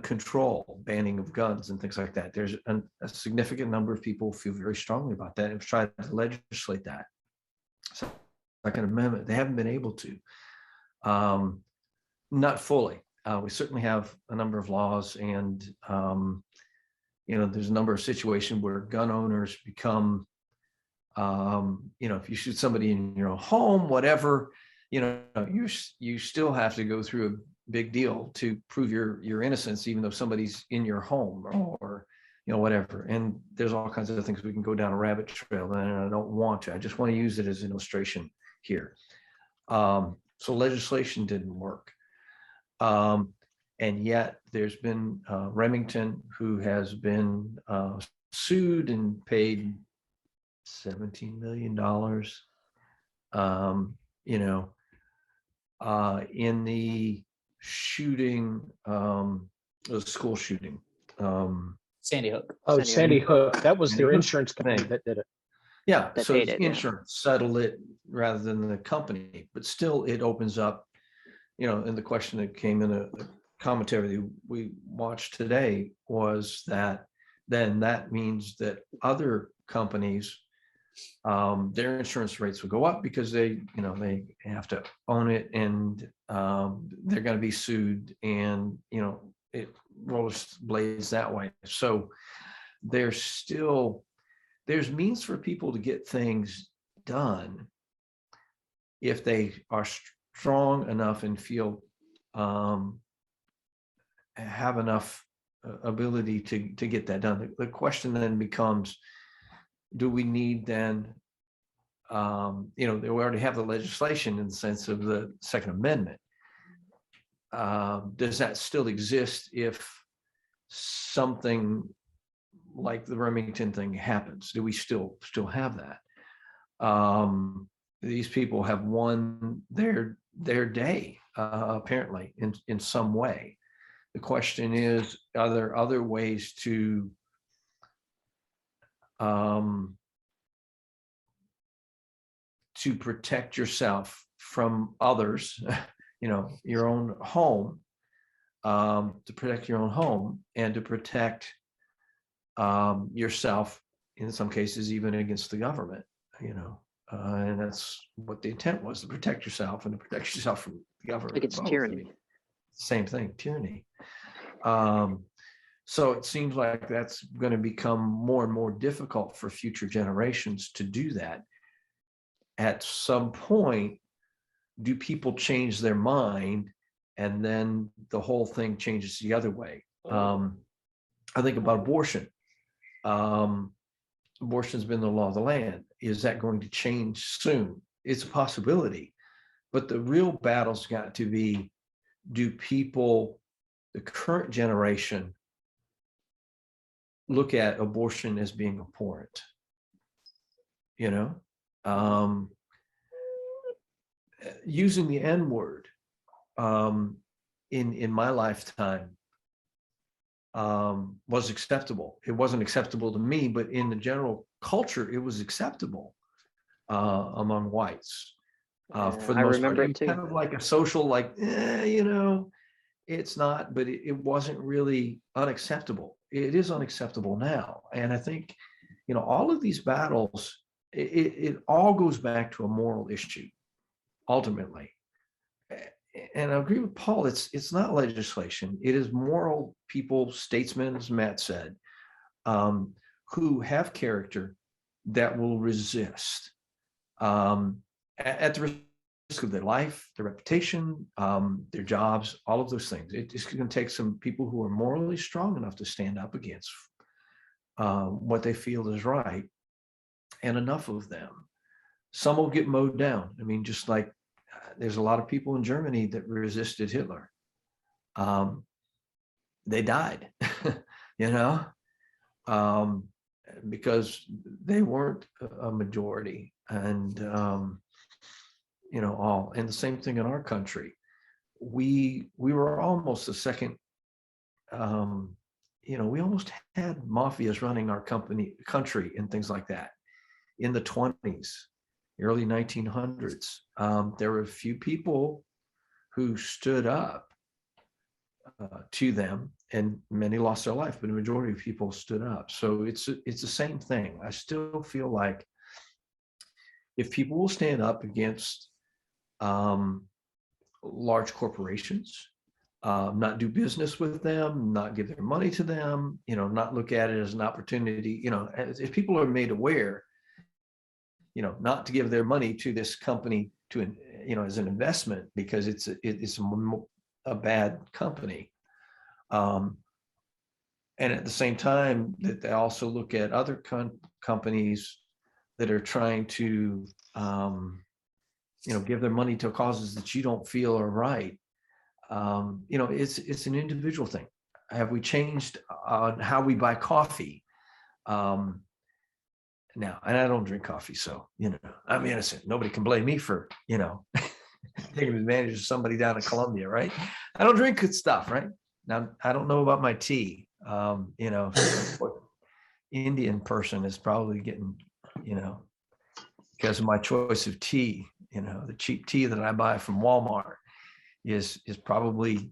control, banning of guns and things like that. There's a significant number of people who feel very strongly about that and have tried to legislate that. Second Amendment, they haven't been able to. Not fully. We certainly have a number of laws, and there's a number of situations where gun owners become, if you shoot somebody in your own home, whatever, you still have to go through a big deal to prove your innocence, even though somebody's in your home or whatever. And there's all kinds of things. We can go down a rabbit trail, and I don't want to. I just want to use it as an illustration here. So legislation didn't work. And yet there's been Remington, who has been sued and paid $17 million, in the shooting, the school shooting. Sandy Hook. Oh, Sandy Hook. That was their insurance company that did it. Yeah, That so paid it, yeah. insurance settled it rather than the company, but still it opens up, and the question that came in a commentary that we watched today was that then that means that other companies, their insurance rates will go up because they have to own it, and they're going to be sued, and it rollerblades that way. So there's means for people to get things done if they are strong enough and feel have enough ability to get that done. The question then becomes, do we need then they already have the legislation in the sense of the Second Amendment. Does that still exist if something like the Remington thing happens? Do we still have that? These people have won their day, apparently, in some way. The question is, are there other ways to protect yourself from others, your own home, to protect your own home and to protect yourself, in some cases, even against the government, and that's what the intent was, to protect yourself and to protect yourself from the government. Against both. tyranny. I mean, same thing, tyranny. So it seems like that's going to become more and more difficult for future generations to do that. At some point, do people change their mind and then the whole thing changes the other way? I think about abortion. Abortion's been the law of the land. Is that going to change soon? It's a possibility, but the real battle's got to be, do people, the current generation, look at abortion as being abhorrent? Using the N word in my lifetime was acceptable. It wasn't acceptable to me, but in the general culture, it was acceptable among whites. For the I most part, remember it it was too. kind of like a social, it's not, but it wasn't really unacceptable. It is unacceptable now. And I think, all of these battles, it all goes back to a moral issue, ultimately. And I agree with Paul, it's not legislation. It is moral people, statesmen, as Matt said, who have character that will resist at the risk of their life, their reputation, their jobs, all of those things. It's going to take some people who are morally strong enough to stand up against what they feel is right, and enough of them. Some will get mowed down. I mean, just like there's a lot of people in Germany that resisted Hitler. They died, because they weren't a majority. And, and the same thing in our country. We were almost the second, we almost had mafias running our country and things like that in the 1920s. Early 1900s, there were a few people who stood up to them, and many lost their life, but a majority of people stood up. So it's the same thing. I still feel like if people will stand up against large corporations, not do business with them, not give their money to them, not look at it as an opportunity, if people are made aware, not to give their money to this company to, as an investment, because it's a bad company. And at the same time, that they also look at other companies that are trying to, give their money to causes that you don't feel are right. It's an individual thing. Have we changed on how we buy coffee? Now, and I don't drink coffee, so, I'm innocent. Nobody can blame me for, taking advantage of somebody down in Colombia, right? I don't drink good stuff, right? Now, I don't know about my tea. Indian person is probably getting, because of my choice of tea, the cheap tea that I buy from Walmart is probably,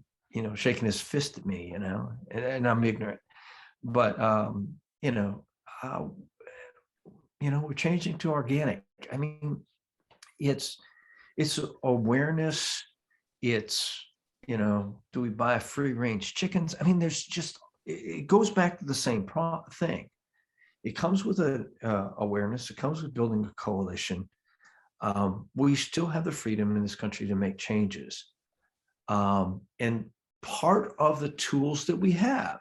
shaking his fist at me, and I'm ignorant. But, we're changing to organic. I mean, it's awareness. It's, do we buy free range chickens? I mean, it goes back to the same thing. It comes with awareness. It comes with building a coalition. We still have the freedom in this country to make changes. And part of the tools that we have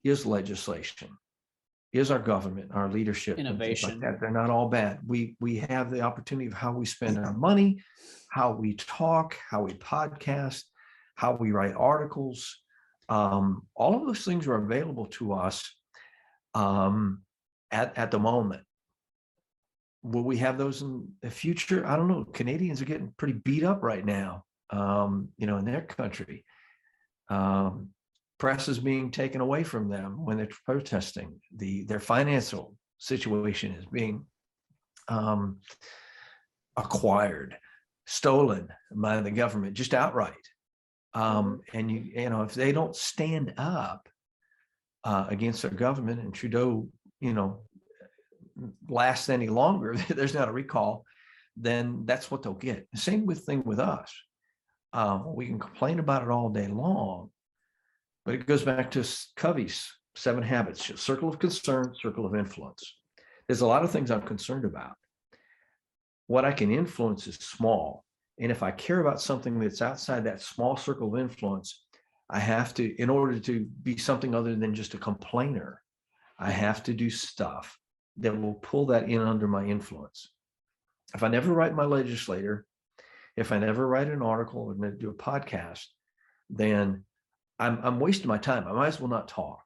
is legislation. is our government, our leadership, and things like Innovation. that. They're not all bad. We have the opportunity of how we spend our money, how we talk, how we podcast, how we write articles. All of those things are available to us at the moment. Will we have those in the future? I don't know. Canadians are getting pretty beat up right now, in their country. Press is being taken away from them when they're protesting. Their financial situation is being acquired, stolen by the government just outright. And if they don't stand up against their government, and Trudeau, lasts any longer, there's not a recall, then that's what they'll get. The same thing with us. We can complain about it all day long, but it goes back to Covey's 7 habits: circle of concern, circle of influence. There's a lot of things I'm concerned about. What I can influence is small. And if I care about something that's outside that small circle of influence, I have to, in order to be something other than just a complainer, I have to do stuff that will pull that in under my influence. If I never write my legislator, if I never write an article or do a podcast, then I'm wasting my time. I might as well not talk,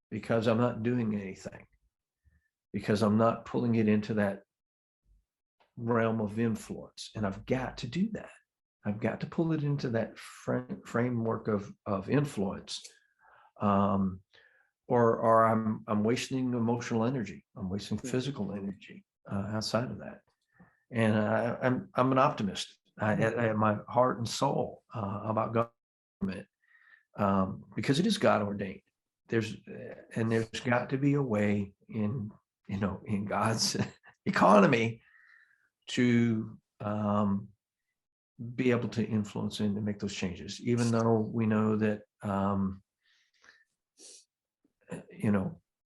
because I'm not doing anything, because I'm not pulling it into that realm of influence. And I've got to do that. I've got to pull it into that framework of influence. Or I'm wasting emotional energy. I'm wasting physical energy outside of that. And I'm an optimist at my heart and soul about government, because it is God ordained. There's got to be a way in God's economy to be able to influence and to make those changes, even though we know that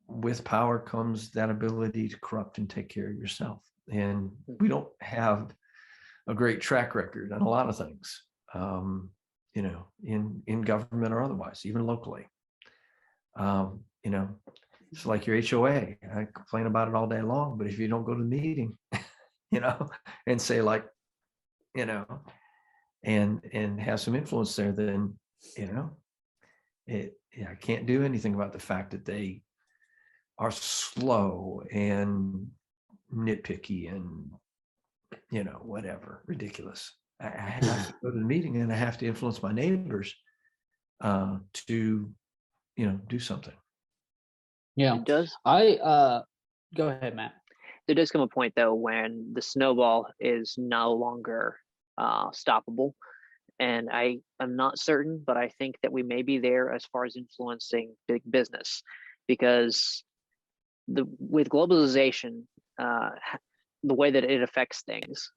with power comes that ability to corrupt and take care of yourself. And we don't have a great track record on a lot of things, in government or otherwise, even locally. It's like your HOA. I complain about it all day long, but if you don't go to the meeting, and say and have some influence there, then, I can't do anything about the fact that they are slow and nitpicky and, whatever, ridiculous. I have to go to the meeting, and I have to influence my neighbors to, do something. Yeah. It does. Go ahead, Matt. There does come a point, though, when the snowball is no longer stoppable. And I am not certain, but I think that we may be there as far as influencing big business, because with globalization, the way that it affects things,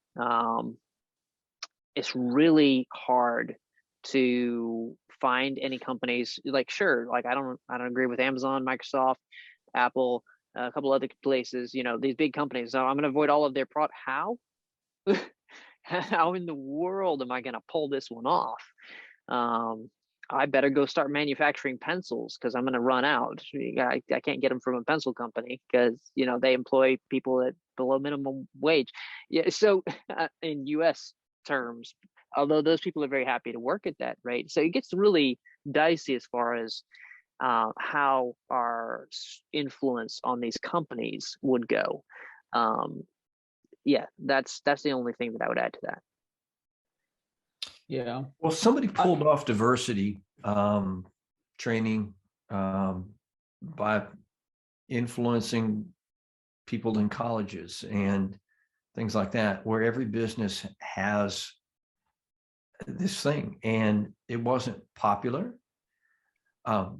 it's really hard to find any companies like, sure, like I don't agree with Amazon, Microsoft, Apple, a couple other places, these big companies. So I'm going to avoid all of their product. How? How in the world am I going to pull this one off? I better go start manufacturing pencils, because I'm going to run out. I can't get them from a pencil company, because they employ people at below minimum wage. Yeah, so in U.S. terms, although those people are very happy to work at that rate, so it gets really dicey as far as how our influence on these companies would go. Yeah, that's the only ththing that I would add to that. Yeah. Well, somebody pulled off diversity training by influencing people in colleges and things like that, where every business has this thing, and it wasn't popular.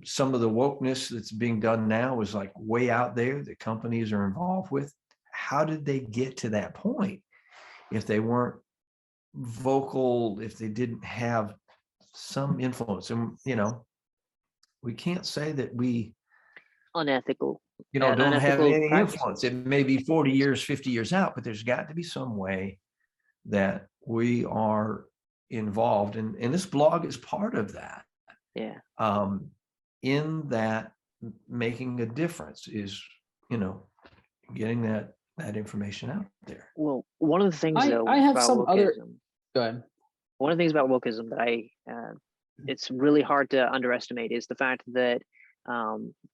Some of the wokeness that's being done now is like way out there that companies are involved with. How did they get to that point if they weren't vocal, if they didn't have some influence? And we can't say that we Unethical. don't have Unethical any practices. influence. It may be 40 years, 50 years out, but there's got to be some way that we are involved, and this blog is part of that. Yeah. In that, making a difference is getting that information out there. Well, one of the things though I have about some other. wokeism, Go ahead. one of the things about wokeism that it's really hard to underestimate is the fact that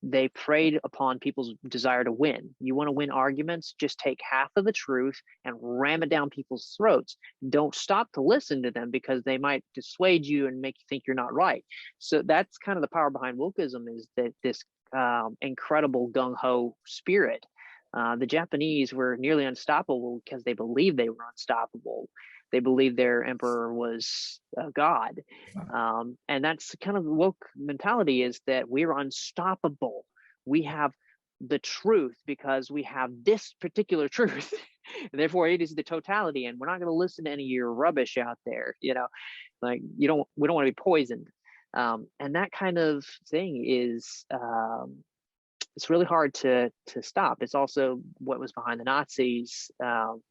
they preyed upon people's desire to win. You want to win arguments, just take half of the truth and ram it down people's throats. Don't stop to listen to them because they might dissuade you and make you think you're not right. So that's kind of the power behind wokeism, is that this incredible gung-ho spirit. The Japanese were nearly unstoppable because they believed they were unstoppable. They believed their emperor was God. And that's kind of the woke mentality, is that we're unstoppable. We have the truth because we have this particular truth. Therefore, it is the totality, and we're not going to listen to any of your rubbish out there. Like we don't want to be poisoned. And that kind of thing is it's really hard to stop. It's also what was behind the Nazis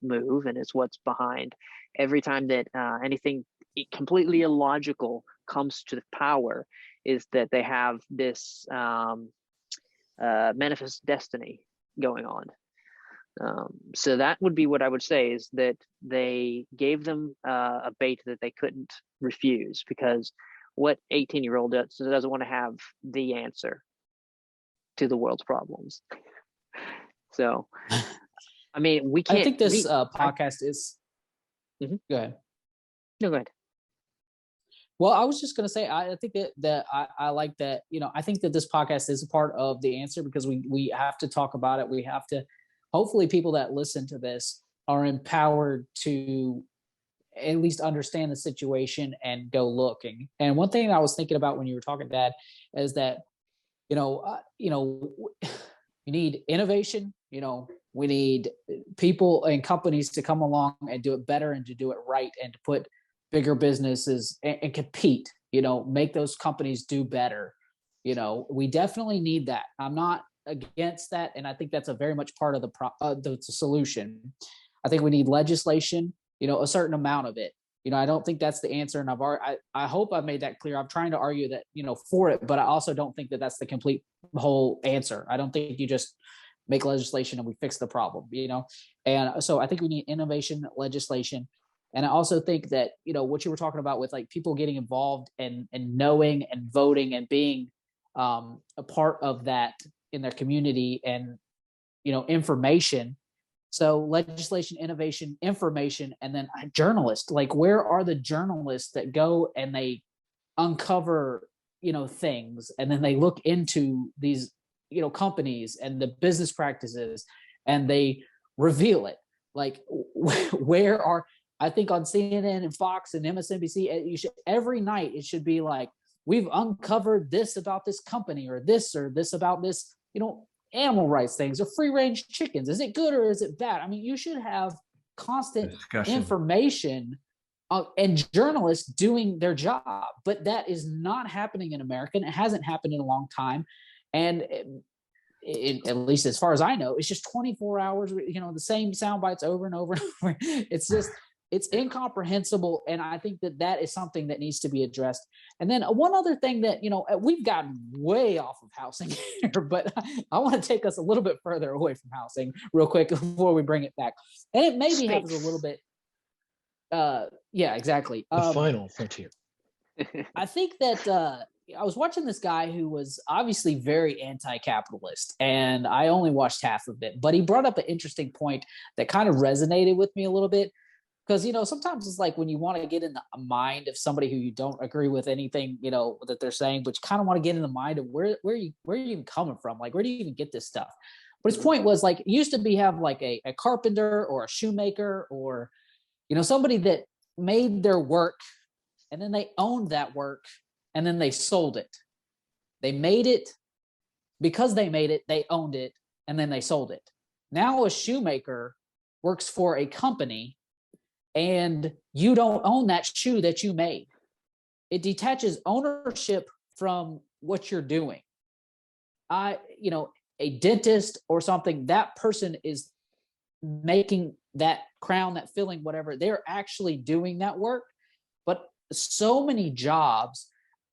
move, and it's what's behind every time that anything completely illogical comes to power, is that they have this manifest destiny going on. So that would be what I would say, is that they gave them a bait that they couldn't refuse, because what 18-year-old doesn't want to have the answer to the world's problems. So, I mean, we can't. I think this podcast is. Mhm. Go ahead. No, go ahead. Well, I was just going to say, I think that I like that. I think that this podcast is a part of the answer, because we have to talk about it. We have to. Hopefully, people that listen to this are empowered to at least understand the situation and go looking. And one thing I was thinking about when you were talking, Dad, is that you need innovation. We need people and companies to come along and do it better and to do it right, and to put bigger businesses and compete, make those companies do better. We definitely need that. I'm not against that. And I think that's a very much part of the solution. I think we need legislation, a certain amount of it. I don't think that's the answer. And I hope I've made that clear. I'm trying to argue that, for it, but I also don't think that that's the complete whole answer. I don't think you just make legislation and we fix the problem, And so I think we need innovation, legislation. And I also think that, what you were talking about with like people getting involved and knowing and voting and being a part of that in their community, and, information. So legislation, innovation, information, and then journalists. Like, where are the journalists that go and they uncover, things, and then they look into these, companies and the business practices, and they reveal it? Like, where are? I think on CNN and Fox and MSNBC, every night it should be like, we've uncovered this about this company, or this about this, animal rights things, or free range chickens. Is it good or is it bad? I mean, you should have constant Discussion. information and journalists doing their job, but that is not happening in America. And it hasn't happened in a long time. And at least as far as I know, it's just 24 hours, the same sound bites over and over and over. It's incomprehensible. And I think that is something that needs to be addressed. And then one other thing that, we've gotten way off of housing here, but I want to take us a little bit further away from housing real quick before we bring it back. And it maybe happens a little bit. Yeah, exactly. The final frontier. I think that I was watching this guy who was obviously very anti-capitalist, and I only watched half of it, but he brought up an interesting point that kind of resonated with me a little bit. Because, sometimes it's like when you want to get in the mind of somebody who you don't agree with anything, that they're saying, but you kind of want to get in the mind of where are you even coming from? Like, where do you even get this stuff? But his point was, like, it used to have like a carpenter or a shoemaker, or, somebody that made their work, and then they owned that work, and then they sold it. They made it because they made it, they owned it, and then they sold it. Now a shoemaker works for a company, and you don't own that shoe that you made. It detaches ownership from what you're doing. A dentist or something, that person is making that crown, that filling, whatever. They're actually doing that work. But so many jobs,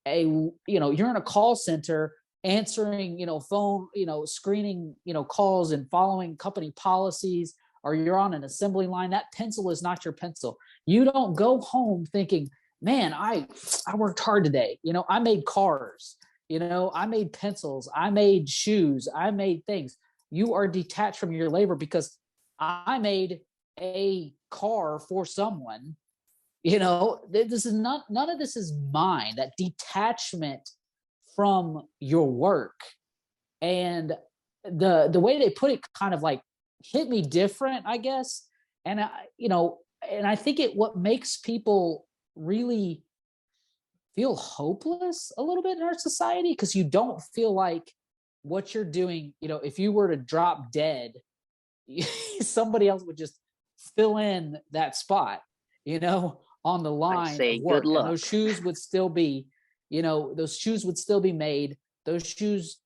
you're in a call center, answering, phone, screening, calls and following company policies, or you're on an assembly line, that pencil is not your pencil. You don't go home thinking, man, I worked hard today. I made cars, I made pencils, I made shoes, I made things. You are detached from your labor because I made a car for someone. This is not, none of this is mine. That detachment from your work, and the way they put it kind of like hit me different, I guess. And I think what makes people really feel hopeless a little bit in our society, because you don't feel like what you're doing, if you were to drop dead, somebody else would just fill in that spot, on the I line say of good work. And luck. those shoes would still be, those shoes would still be made. Those shoes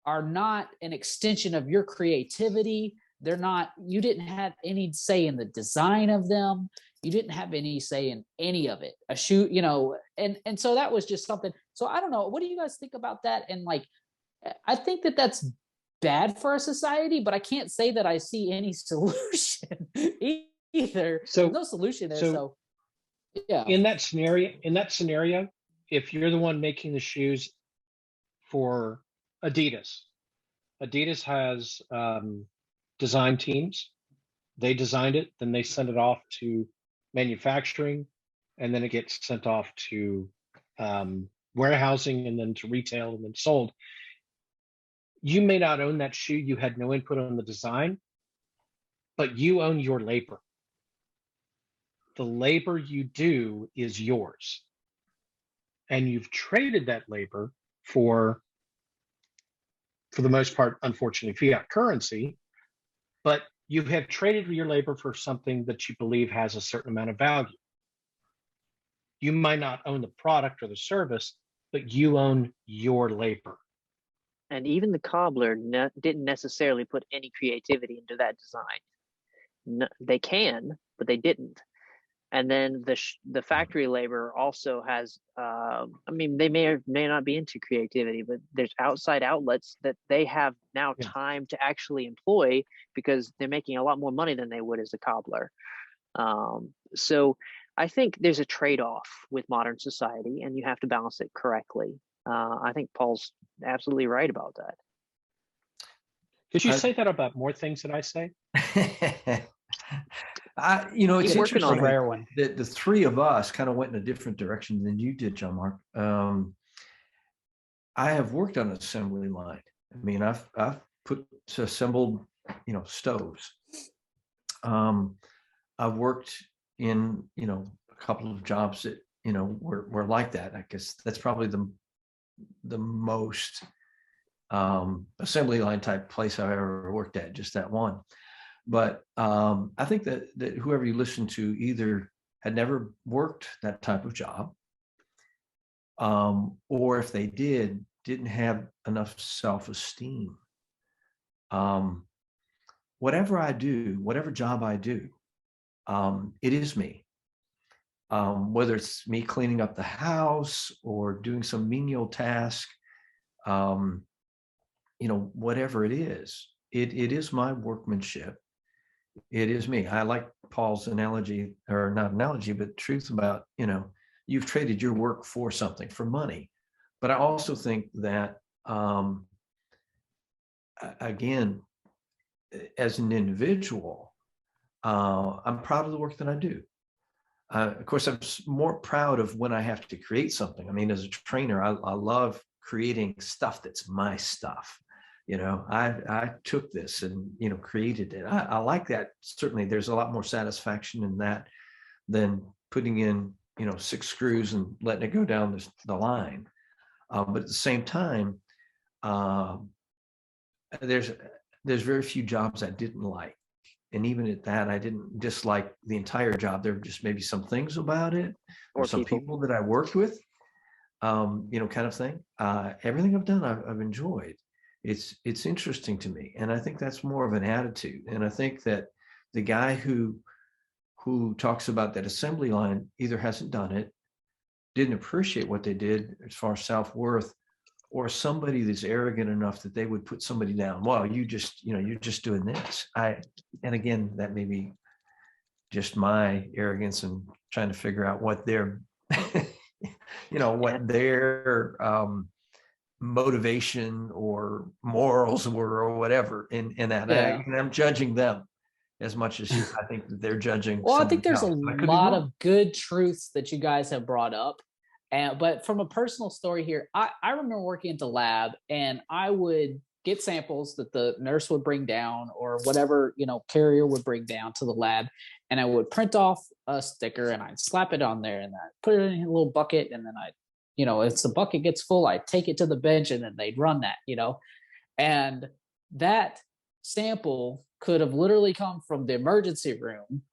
are not an extension of your creativity. They're not, you didn't have any say in the design of them. You didn't have any say in any of it. A shoe, and so that was just something. So I don't know. What do you guys think about that? And like, I think that that's bad for our society, but I can't say that I see any solution either. So There's no solution there. so So yeah. in that scenario, if you're the one making the shoes for Adidas, Adidas has design teams. They designed it, then they send it off to manufacturing, and then it gets sent off to warehousing, and then to retail, and then sold. You may not own that shoe. You had no input on the design, but you own your labor. The labor you do is yours. And you've traded that labor for the most part, unfortunately, fiat currency, but you have traded your labor for something that you believe has a certain amount of value. You might not own the product or the service, but you own your labor. And even the cobbler didn't necessarily put any creativity into that design. No, they can, but they didn't. And then the factory labor also has, I mean, they may or may not be into creativity, but there's outside outlets that they have now time to actually employ because they're making a lot more money than they would as a cobbler. So I think there's a trade-off with modern society, and you have to balance it correctly. I think Paul's absolutely right about that. Could you say that about more things that I say? It's He's working on interesting it. Rare one. that the three of us kind of went in a different direction than you did, John Mark. I have worked on an assembly line. I mean, I've assembled, stoves. I've worked in, a couple of jobs that, were like that. I guess that's probably the most assembly line type place I've ever worked at, just that one. But I think that whoever you listen to either had never worked that type of job, or if they didn't have enough self-esteem. Whatever I do, whatever job I do, it is me. Whether it's me cleaning up the house or doing some menial task, whatever it is my workmanship. It is me. I like Paul's analogy, or not analogy, but truth about, you've traded your work for something, for money. But I also think that, again, as an individual, I'm proud of the work that I do. Of course, I'm more proud of when I have to create something. I mean, as a trainer, I love creating stuff that's my stuff. I took this and, created it. I like that. Certainly there's a lot more satisfaction in that than putting in, 6 screws and letting it go down the line. But at the same time, there's very few jobs I didn't like. And even at that, I didn't dislike the entire job. There were just maybe some things about it or some people that I worked with, kind of thing. Everything I've done, I've enjoyed. It's interesting to me. And I think that's more of an attitude. And I think that the guy who talks about that assembly line either hasn't done it, didn't appreciate what they did as far as self-worth, or somebody that's arrogant enough that they would put somebody down. Well, you're just doing this. And again, that may be just my arrogance and trying to figure out what their, what their motivation or morals were or whatever in that. Yeah. And I'm judging them as much as I think that they're judging. Well, I think somebody there's a else. I could be lot wrong. of good truths that you guys have brought up. But from a personal story here, I remember working at the lab, and I would get samples that the nurse would bring down, or whatever, carrier would bring down to the lab. And I would print off a sticker and I'd slap it on there, and I'd put it in a little bucket. And then as the bucket gets full, I'd take it to the bench, and then they'd run that, and that sample could have literally come from the emergency room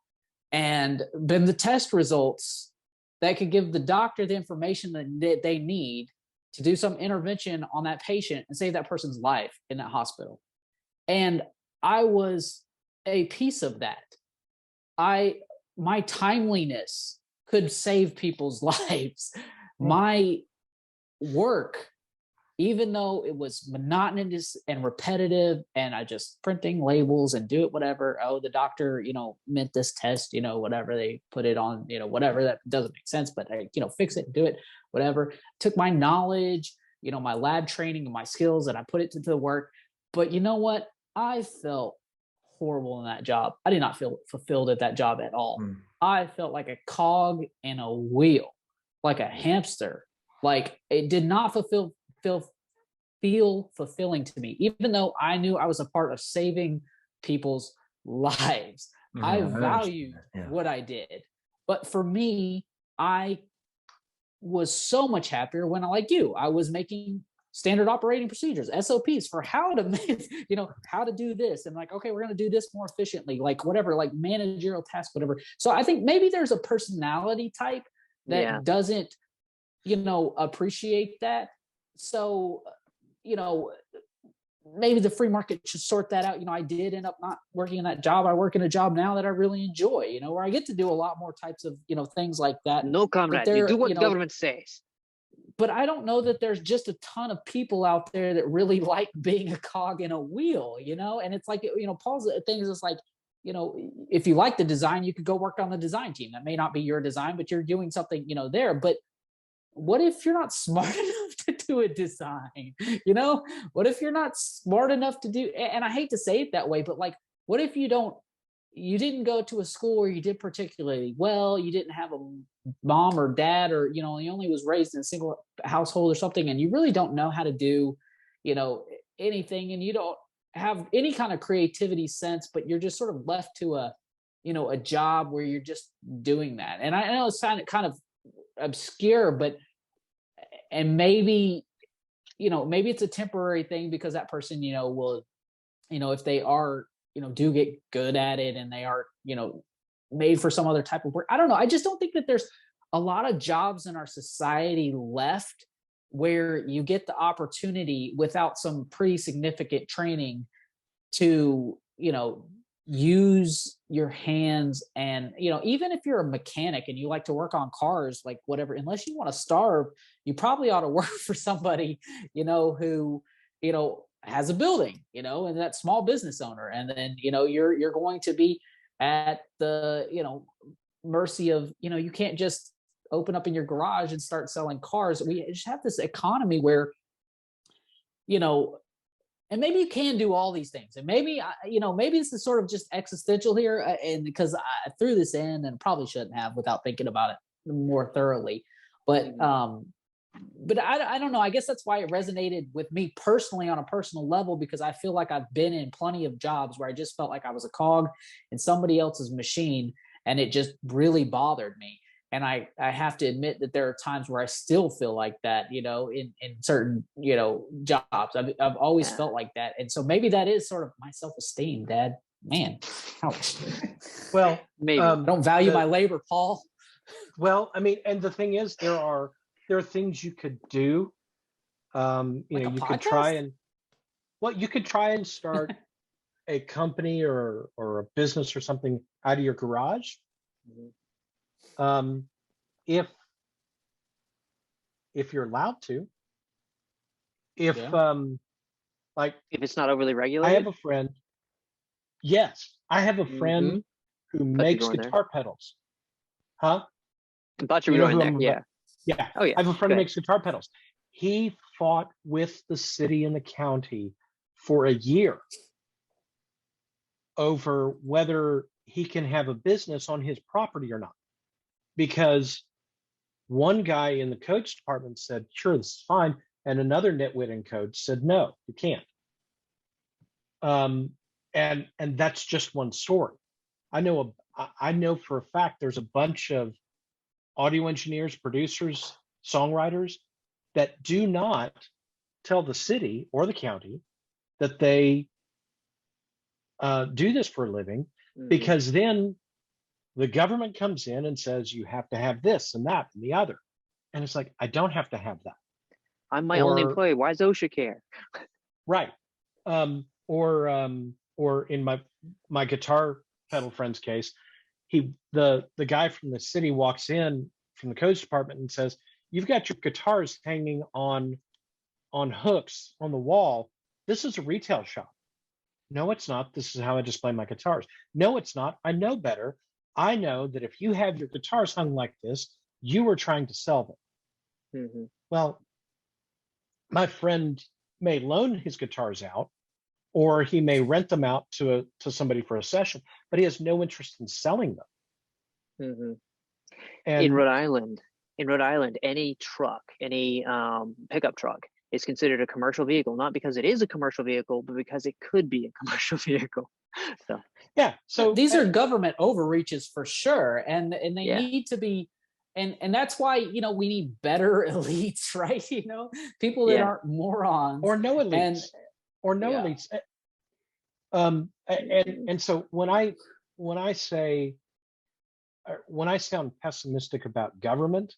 and been the test results that could give the doctor the information that they need to do some intervention on that patient and save that person's life in that hospital. And I was a piece of that. My timeliness could save people's lives. My work, even though it was monotonous and repetitive, and I just printing labels and do it, whatever. Oh, the doctor, meant this test, whatever they put it on, whatever, that doesn't make sense, but I, fix it and do it, whatever. Took my knowledge, my lab training and my skills, and I put it to the work. But you know what? I felt horrible in that job. I did not feel fulfilled at that job at all. I felt like a cog in a wheel, like a hamster. Like, it did not feel fulfilling to me, even though I knew I was a part of saving people's lives. I valued what I did. But for me, I was so much happier when, I was making standard operating procedures, SOPs, for how to how to do this, and okay, we're going to do this more efficiently, whatever, managerial tasks, whatever. So I think maybe there's a personality type that doesn't appreciate that. So maybe the free market should sort that out. I did end up not working in that job. I work in a job now that I really enjoy, where I get to do a lot more types of things like that. No, comrade, you do what the government says. But I don't know that there's just a ton of people out there that really like being a cog in a wheel, and it's Paul's thing is, it's if you like the design, you could go work on the design team. That may not be your design, but you're doing something, there. But what if you're not smart enough to do a design? What if you're not smart enough to do, and I hate to say it that way, but what if you didn't go to a school where you did particularly well, you didn't have a mom or dad, or, you only was raised in a single household or something, and you really don't know how to do, anything, and you don't have any kind of creativity sense, but you're just sort of left to a job where you're just doing that. And I know it's kind of obscure, but, and maybe it's a temporary thing, because that person will, if they are do get good at it, and they are made for some other type of work. I don't know, I just don't think that there's a lot of jobs in our society left where you get the opportunity without some pretty significant training to use your hands. And even if you're a mechanic and you like to work on cars, whatever, unless you want to starve, you probably ought to work for somebody who has a building, and that small business owner. And then you're going to be at the mercy of, you can't just open up in your garage and start selling cars. We just have this economy where and maybe you can do all these things, and maybe maybe this is sort of just existential here, and because I threw this in and probably shouldn't have without thinking about it more thoroughly, but I don't know, I guess that's why it resonated with me personally on a personal level, because I feel like I've been in plenty of jobs where I just felt like I was a cog in somebody else's machine, and it just really bothered me. And I have to admit that there are times where I still feel like that, in certain, jobs. I've always felt like that. And so maybe that is sort of my self-esteem, Dad. Man, ouch. Well, Maybe. I don't value my labor, Paul. well, I mean, and the thing is, there are things you could do. You could try and, you could try and start a company or a business or something out of your garage. If you're allowed to, if Yeah. like If it's not overly I regulated. have a friend. Yes, I have a Mm-hmm. friend who Thought you were makes going there. guitar pedals. Huh? I thought you You were know going who there. I'm about? Yeah. Yeah, Oh yeah. I have a friend Go who ahead. makes guitar pedals. He fought with the city and the county for a year over whether he can have a business on his property or not. Because one guy in the codes department said, sure, this is fine. And another nitwit in codes said, no, you can't. And that's just one story. I know for a fact there's a bunch of audio engineers, producers, songwriters that do not tell the city or the county that they do this for a living, Mm-hmm. because then the government comes in and says you have to have this and that and the other, and it's like, I don't have to have that. I'm my only Or employee. Why does OSHA care? right, or in my guitar pedal friend's case, the guy from the city walks in from the codes department and says, you've got your guitars hanging on hooks on the wall. This is a retail shop. No, it's not. This is how I display my guitars. No, it's not. I know better. I know that if you have your guitars hung like this, you are trying to sell them. Mm-hmm. Well, my friend may loan his guitars out, or he may rent them out to somebody for a session, but he has no interest in selling them. Mm-hmm. And In Rhode Island, any truck, any pickup truck is considered a commercial vehicle, not because it is a commercial vehicle, but because it could be a commercial vehicle. So yeah, so These are government overreaches for sure, and they yeah, need to be, and that's why we need better elites, right? People that yeah, aren't morons. or no And elites, or no yeah. elites. And so when I say, when I sound pessimistic about government,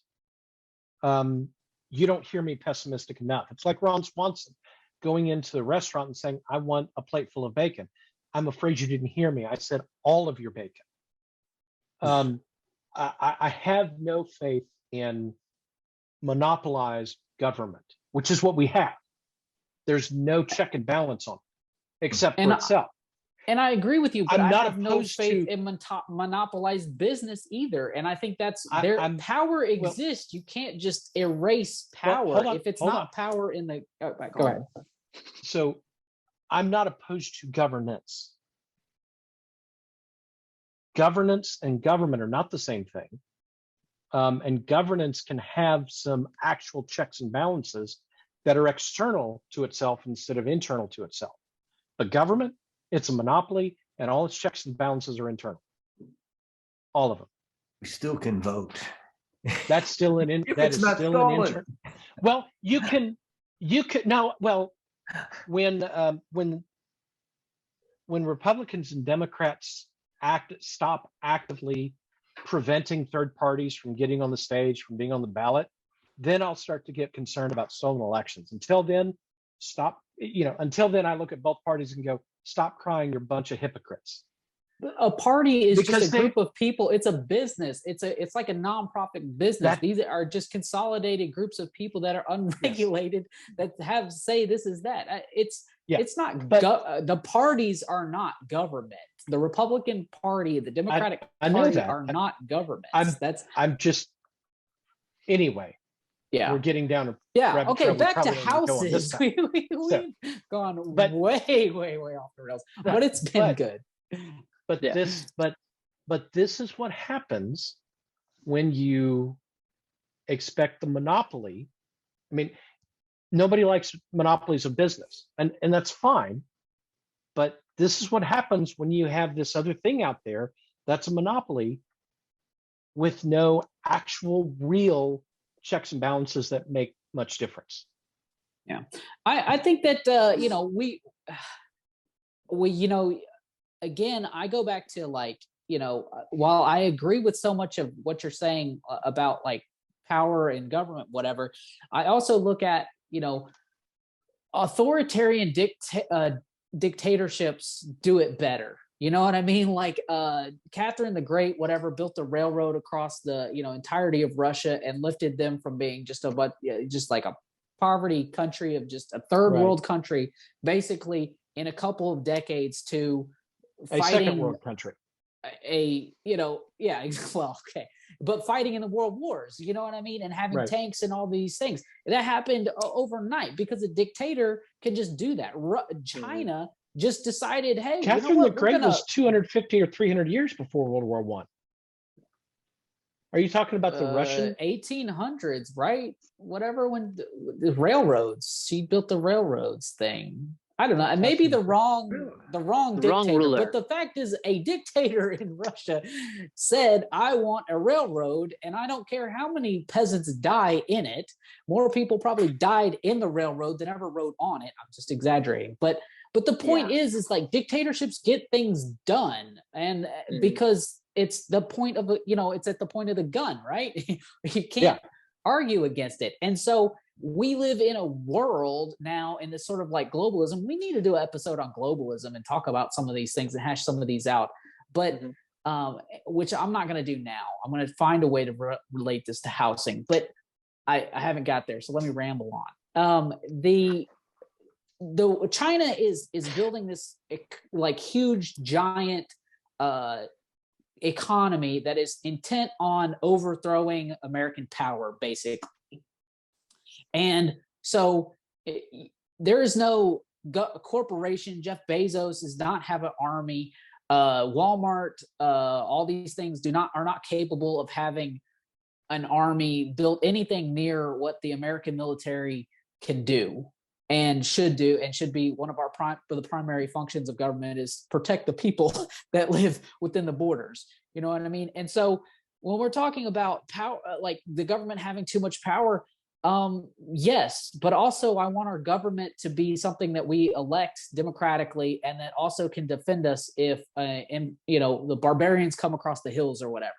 you don't hear me pessimistic enough. It's like Ron Swanson going into the restaurant and saying, I want a plate full of bacon. I'm afraid you didn't hear me. I said all of your bacon. I have no faith in monopolized government, which is what we have. There's no check and balance on it, except for And itself. And I agree with you, but I'm I not have no opposed faith to- in monopolized business either. And I think that's I'm- power exists. You can't just erase power hold on, if it's hold not on. power in the. Go ahead. So I'm not opposed to governance. Governance and government are not the same thing. And governance can have some actual checks and balances that are external to itself instead of internal to itself. But government, it's a monopoly, and all its checks and balances are internal. All of them. We still can vote. That's still an If that it's is not still stolen. an internal. Well, you can now. Well, when Republicans and Democrats stop actively preventing third parties from getting on the stage, from being on the ballot, then I'll start to get concerned about stolen elections. Until then, stop. Until then, I look at both parties and go, stop crying, you're a bunch of hypocrites. A party is Because just a group of people. It's a business. It's like a nonprofit business. These are just consolidated groups of people that are unregulated, that have say this is that. It's not. The parties are not government. The Republican Party, the Democratic Party are not government. I'm just anyway. Yeah, we're getting down. Okay, back to houses. We've gone way off the rails, but it's been good. But this is what happens when you expect the monopoly. I mean, nobody likes monopolies of business, and that's fine. But this is what happens when you have this other thing out there that's a monopoly with no actual real checks and balances that make much difference. Yeah, I think that we again, I go back to while I agree with so much of what you're saying about like power and government, whatever, I also look at authoritarian dictatorships do it better. You know what I mean? Like Catherine the Great, whatever, built a railroad across the entirety of Russia and lifted them from being just like a poverty country of just a third Right. world country, basically in a couple of decades to A second fighting world country. well, okay, but fighting in the world wars, you know what I mean, and having Right. tanks and all these things that happened overnight because a dictator can just do that. China just decided, hey, you know Catherine the what, we're Great gonna was 250 or 300 years before World War One. Are you talking about the Russian? 1800s, right? Whatever, when the railroads, she built the railroads thing. I don't know. And maybe the wrong dictator, ruler. but the fact is a dictator in Russia said, I want a railroad and I don't care how many peasants die in it. More people probably died in the railroad than ever rode on it. I'm just exaggerating. But the point is like dictatorships get things done. And because it's the point of it's at the point of the gun, right? You can't argue against it. And so we live in a world now in this sort of like globalism. We need to do an episode on globalism and talk about some of these things and hash some of these out. But which I'm not going to do now. I'm going to find a way to relate this to housing, but I haven't got there. So let me ramble on. The China is building this like huge giant economy that is intent on overthrowing American power, basically. And so there is no corporation. Jeff Bezos does not have an army. Walmart, all these things are not capable of having an army built anything near what the American military can do and should do, and should be one of the primary functions of government is protect the people that live within the borders. You know what I mean? And so when we're talking about power, like the government having too much power, yes, but also I want our government to be something that we elect democratically and that also can defend us if the barbarians come across the hills or whatever,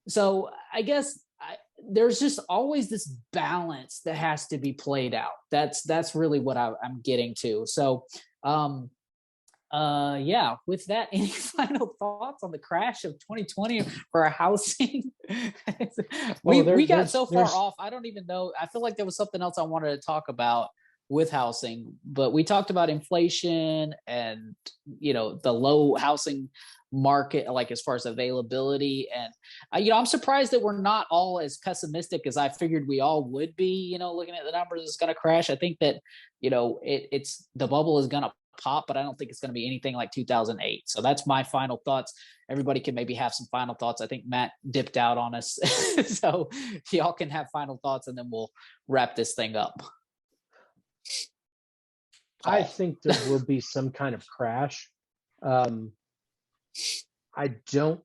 so I guess there's just always this balance that has to be played out. That's really what I'm getting to. So with that, any final thoughts on the crash of 2020 for our housing? we got so far off. I don't even know. I feel like there was something else I wanted to talk about with housing, but we talked about inflation and the low housing market, like as far as availability. And I'm surprised that we're not all as pessimistic as I figured we all would be. Looking at the numbers, it's going to crash. I think that it's the bubble is going to pop, but I don't think it's going to be anything like 2008. So that's my final thoughts. Everybody can maybe have some final thoughts. I think Matt dipped out on us. So y'all can have final thoughts and then we'll wrap this thing up. I think there will be some kind of crash. I don't,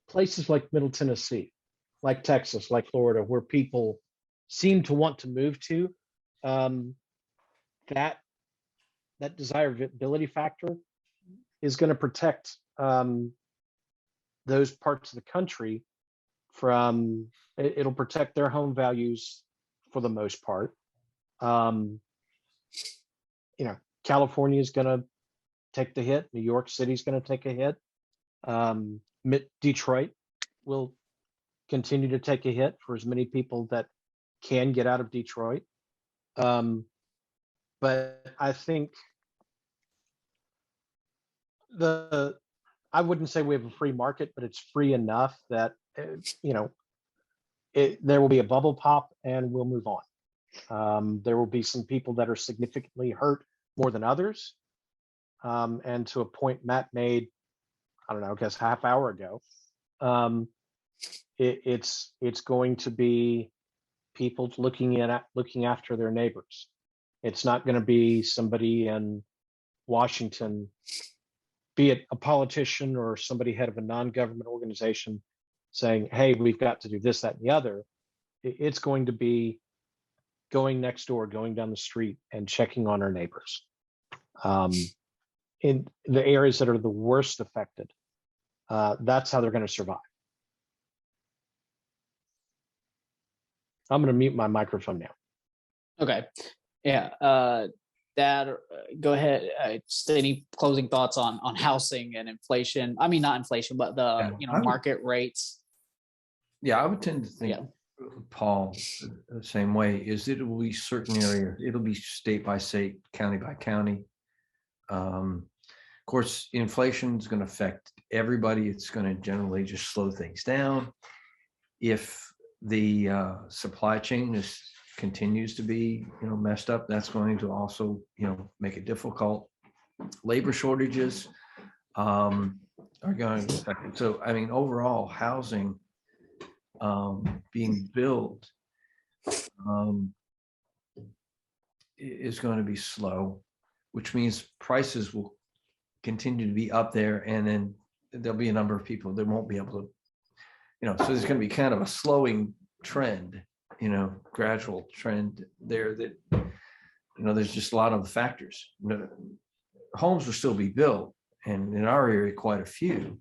places like Middle Tennessee, like Texas, like Florida, where people seem to want to move to, that desirability factor is going to protect those parts of the country from, it'll protect their home values for the most part. California is going to take the hit. New York City is going to take a hit. Detroit will continue to take a hit for as many people that can get out of Detroit. But I think I wouldn't say we have a free market, but it's free enough that, there will be a bubble pop and we'll move on. There will be some people that are significantly hurt more than others. And to a point Matt made, I don't know, I guess half hour ago, it's going to be people looking after their neighbors. It's not going to be somebody in Washington, be it a politician or somebody head of a non-government organization saying, hey, we've got to do this, that, and the other. It's going to be going next door, going down the street and checking on our neighbors. In the areas that are the worst affected, that's how they're going to survive. I'm going to mute my microphone now. Okay. Yeah. Dad, go ahead. Just any closing thoughts on housing and inflation? I mean, not inflation, but the market rates. Yeah, I would tend to think Paul, the same way, is it will be certain areas. It'll be state by state, county by county. Of course, inflation is going to affect everybody. It's going to generally just slow things down. If the supply chain continues to be, messed up, that's going to also, make it difficult. Labor shortages are going to affect it. So, I mean, overall, housing being built is going to be slow, which means prices will continue to be up there, and then there'll be a number of people that won't be able to, so there's going to be kind of a slowing trend, gradual trend there that, there's just a lot of the factors. Homes will still be built, and in our area, quite a few.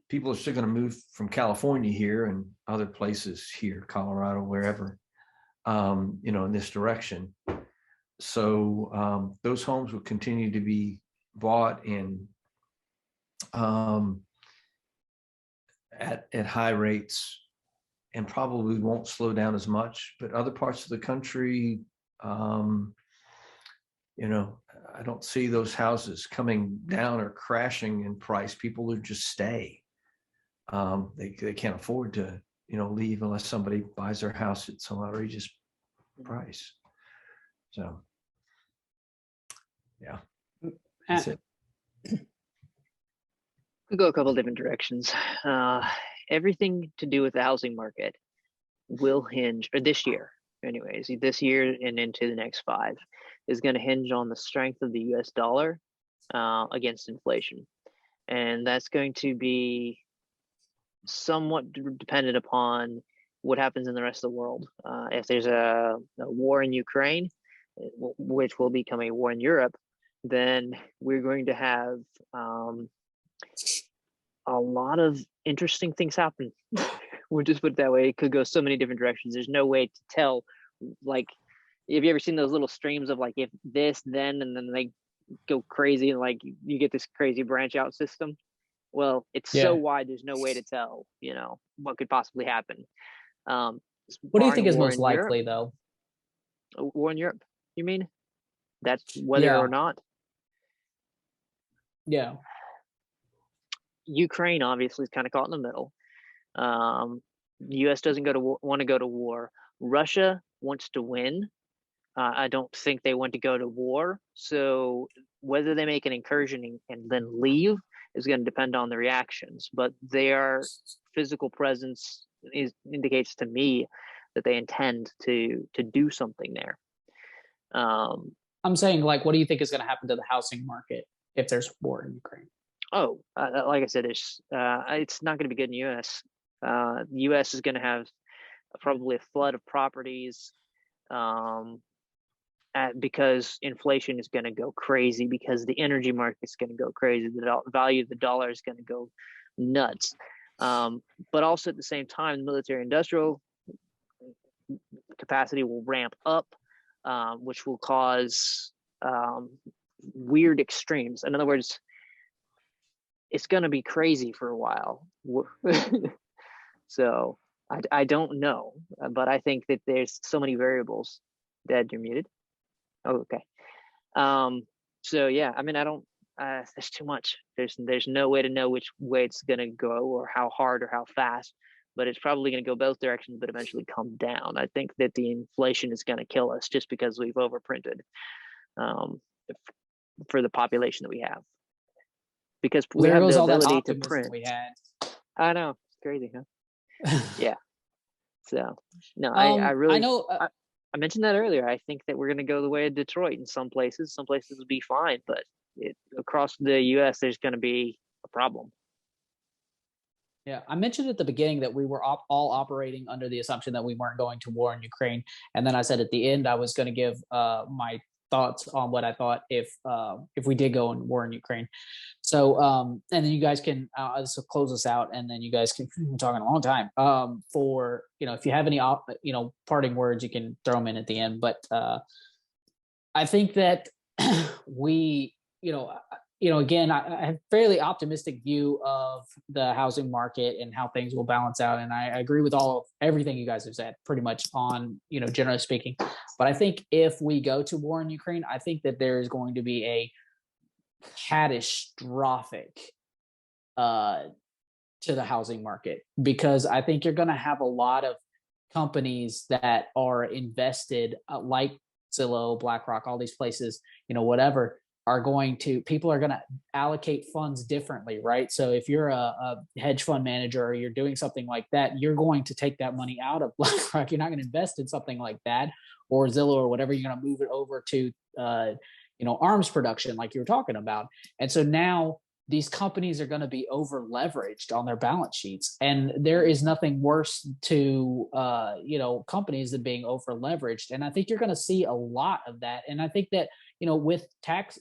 People are still going to move from California here and other places here, Colorado, wherever, in this direction. So those homes will continue to be bought in at high rates, and probably won't slow down as much. But other parts of the country, I don't see those houses coming down or crashing in price. People would just stay. They can't afford to, leave unless somebody buys their house at some outrageous price. So, yeah, that's it. Could go a couple different directions. Everything to do with the housing market will hinge, or this year, anyways, this year and into the next 5, is going to hinge on the strength of the US dollar against inflation. And that's going to be somewhat dependent upon what happens in the rest of the world. If there's a war in Ukraine, which will become a war in Europe, then we're going to have a lot of interesting things happen. We'll just put it that way. It could go so many different directions. There's no way to tell. Like, have you ever seen those little streams of like, if this, then, and then they go crazy, and like you get this crazy branch out system? Well, it's so wide, there's no way to tell, what could possibly happen. What do you think is most likely, though? A war in Europe, you mean? That's whether or not? Yeah. Ukraine obviously is kind of caught in the middle. The U.S. doesn't want to go to war. Russia wants to win. I don't think they want to go to war. So whether they make an incursion and then leave is going to depend on the reactions. But their physical presence indicates to me that they intend to do something there. I'm saying, like, what do you think is going to happen to the housing market if there's war in Ukraine? Like I said, it's not going to be good in the U.S. The U.S. is going to have probably a flood of properties because inflation is going to go crazy, because the energy market is going to go crazy. The value of the dollar is going to go nuts. But also at the same time, the military industrial capacity will ramp up, which will cause weird extremes. In other words, it's going to be crazy for a while. So I don't know, but I think that there's so many variables. Dad, you're muted. Oh, okay. So yeah, I mean, I don't, there's too much. There's no way to know which way it's going to go, or how hard or how fast, but it's probably going to go both directions, but eventually come down. I think that the inflation is going to kill us just because we've overprinted for the population that we have. Because we have the ability to print. We had. I know, it's crazy, huh? Yeah. So no, I really, I know. I mentioned that earlier. I think that we're going to go the way of Detroit in some places. Some places will be fine, but across the U.S., there's going to be a problem. Yeah, I mentioned at the beginning that we were all operating under the assumption that we weren't going to war in Ukraine, and then I said at the end I was going to give my thoughts on what I thought if we did go in war in Ukraine. So and then you guys can this will close us out, and then you guys can we're talking a long time. For if you have any parting words, you can throw them in at the end. But I think that we again, I have a fairly optimistic view of the housing market and how things will balance out. And I agree with everything you guys have said pretty much on, generally speaking. But I think if we go to war in Ukraine, I think that there is going to be a catastrophic to the housing market, because I think you're going to have a lot of companies that are invested like Zillow, BlackRock, all these places, whatever, people are going to allocate funds differently, right? So if you're a hedge fund manager or you're doing something like that, you're going to take that money out of BlackRock. You're not going to invest in something like that or Zillow or whatever. You're going to move it over to, arms production, like you were talking about. And so now these companies are going to be over leveraged on their balance sheets, and there is nothing worse to companies than being over leveraged. And I think you're going to see a lot of that. And I think that with tax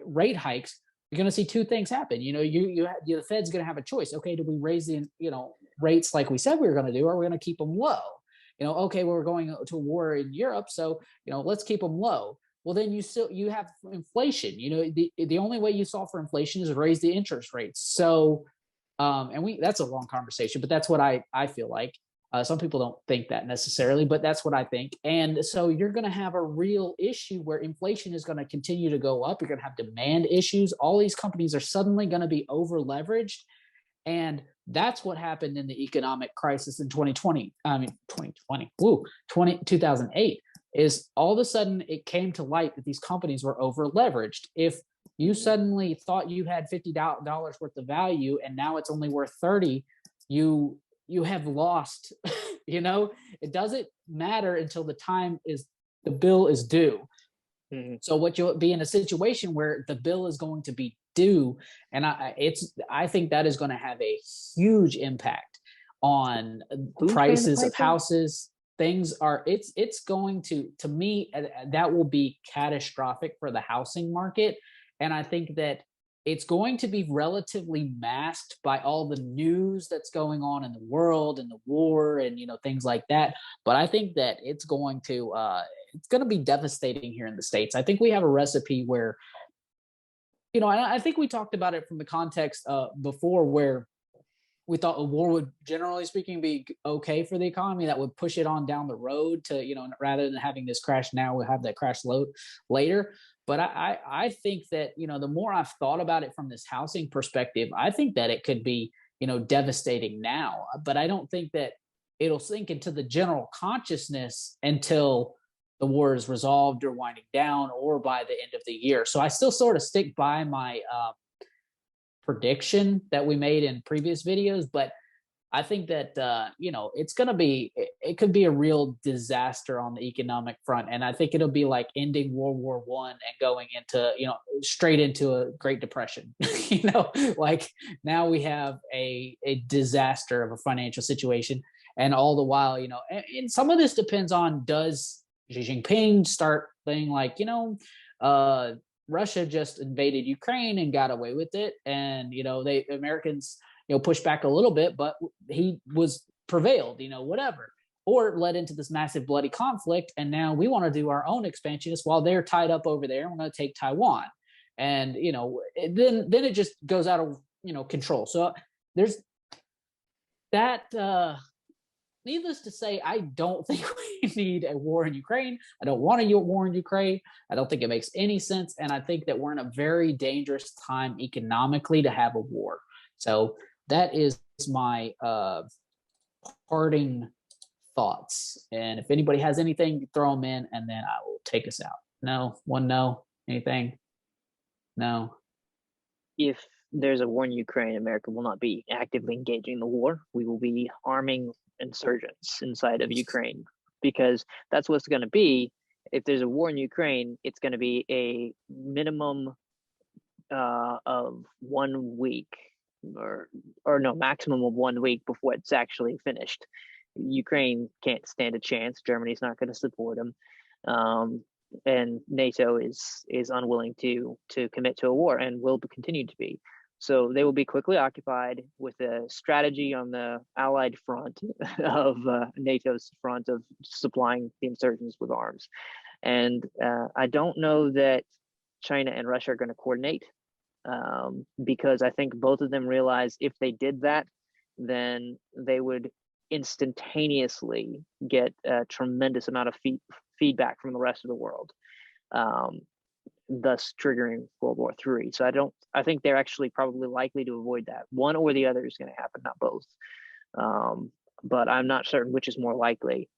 rate hikes, you're going to see two things happen. The Fed's going to have a choice. Okay, do we raise the rates like we said we were going to do, or are we going to keep them low? Okay, we're going to war in Europe, so let's keep them low. Well, then you have inflation. The only way you solve for inflation is raise the interest rates. So, that's a long conversation, but that's what I feel like. Some people don't think that necessarily, but that's what I think. And so you're going to have a real issue where inflation is going to continue to go up. You're going to have demand issues. All these companies are suddenly going to be over leveraged. And that's what happened in the economic crisis in 2008. Is all of a sudden it came to light that these companies were over leveraged. If you suddenly thought you had $50 worth of value and now it's only worth 30, you have lost. It doesn't matter until the bill is due. Mm-hmm. So what you'll be in a situation where the bill is going to be due, and I think that is going to have a huge impact on prices of houses. It's going to me, that will be catastrophic for the housing market. And I think that it's going to be relatively masked by all the news that's going on in the world and the war and things like that. But I think that it's going to be devastating here in the States. I think we have a recipe where, I think we talked about it from the context before, where we thought a war would, generally speaking, be okay for the economy. That would push it on down the road to, rather than having this crash now, we'll have that crash later. But I think that, the more I've thought about it from this housing perspective, I think that it could be, devastating now. But I don't think that it'll sink into the general consciousness until the war is resolved or winding down or by the end of the year. So I still sort of stick by my prediction that we made in previous videos, but I think that it's going to be, it could be a real disaster on the economic front. And I think it'll be like ending World War I and going into, straight into a Great Depression. Like now we have a disaster of a financial situation. And all the while, and some of this depends on, does Xi Jinping start saying like, Russia just invaded Ukraine and got away with it, and the Americans pushed back a little bit, but he was prevailed, whatever, or it led into this massive bloody conflict, and now we want to do our own expansionists while they're tied up over there, and we're going to take Taiwan, and then it just goes out of control. So there's that. Needless to say, I don't think we need a war in Ukraine. I don't want a war in Ukraine. I don't think it makes any sense. And I think that we're in a very dangerous time economically to have a war. So that is my parting thoughts. And if anybody has anything, throw them in, and then I will take us out. No? Anything? No? If there's a war in Ukraine, America will not be actively engaging in the war. We will be arming insurgents inside of Ukraine, because that's what's going to be. If there's a war in Ukraine, it's going to be a minimum of 1 week, or no, maximum of 1 week before it's actually finished. Ukraine can't stand a chance. Germany's not going to support them, and NATO is unwilling to commit to a war, and will continue to be. So they will be quickly occupied with a strategy on the Allied front of NATO's front of supplying the insurgents with arms. And I don't know that China and Russia are going to coordinate because I think both of them realize if they did that, then they would instantaneously get a tremendous amount of feedback from the rest of the world, thus triggering World War III. So I think they're actually probably likely to avoid that. One or the other is going to happen, not both. But I'm not certain which is more likely.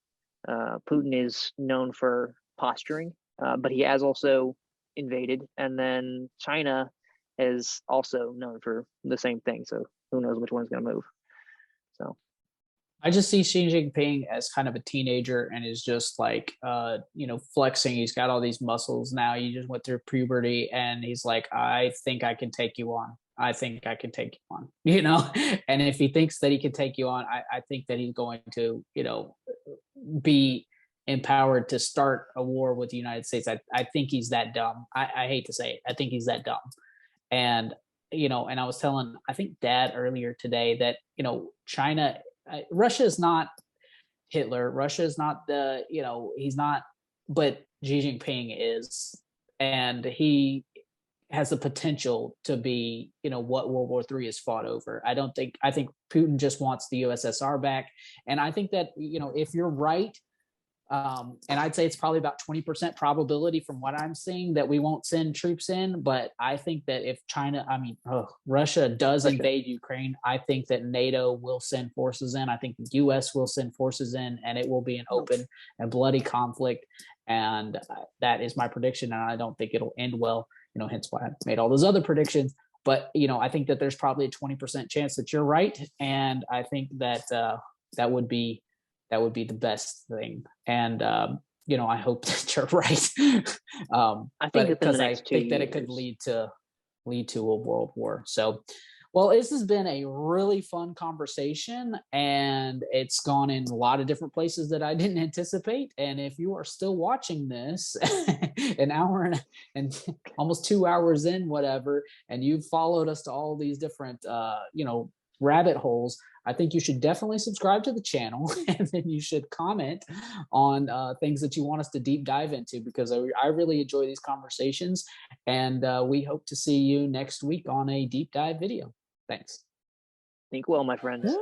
Putin is known for posturing, but he has also invaded, and then China is also known for the same thing. So who knows which one's going to move? So I just see Xi Jinping as kind of a teenager and is just like, flexing. He's got all these muscles now. He just went through puberty and he's like, I think I can take you on. I think I can take you on, and if he thinks that he can take you on, I think that he's going to, be empowered to start a war with the United States. I think he's that dumb. I hate to say it. I think he's that dumb. And, and I was telling, I think Dad earlier today that, China, Russia is not Hitler. Russia is not he's not, but Xi Jinping is. And he has the potential to be, what World War III is fought over. I think Putin just wants the USSR back. And I think that, if you're right, and I'd say it's probably about 20% probability from what I'm seeing that we won't send troops in. But I think that if Russia does invade Ukraine, I think that NATO will send forces in. I think the US will send forces in, and it will be an open and bloody conflict. And that is my prediction. And I don't think it'll end well, hence why I made all those other predictions. But, I think that there's probably a 20% chance that you're right. And I think that that would be the best thing. And, I hope that you're right. I think because I think that it could lead to a world war. So, well, this has been a really fun conversation, and it's gone in a lot of different places that I didn't anticipate. And if you are still watching this an hour and almost 2 hours in, whatever, and you've followed us to all these different, rabbit holes, I think you should definitely subscribe to the channel, and then you should comment on things that you want us to deep dive into, because I really enjoy these conversations, and we hope to see you next week on a deep dive video. Thanks. think well, my friends.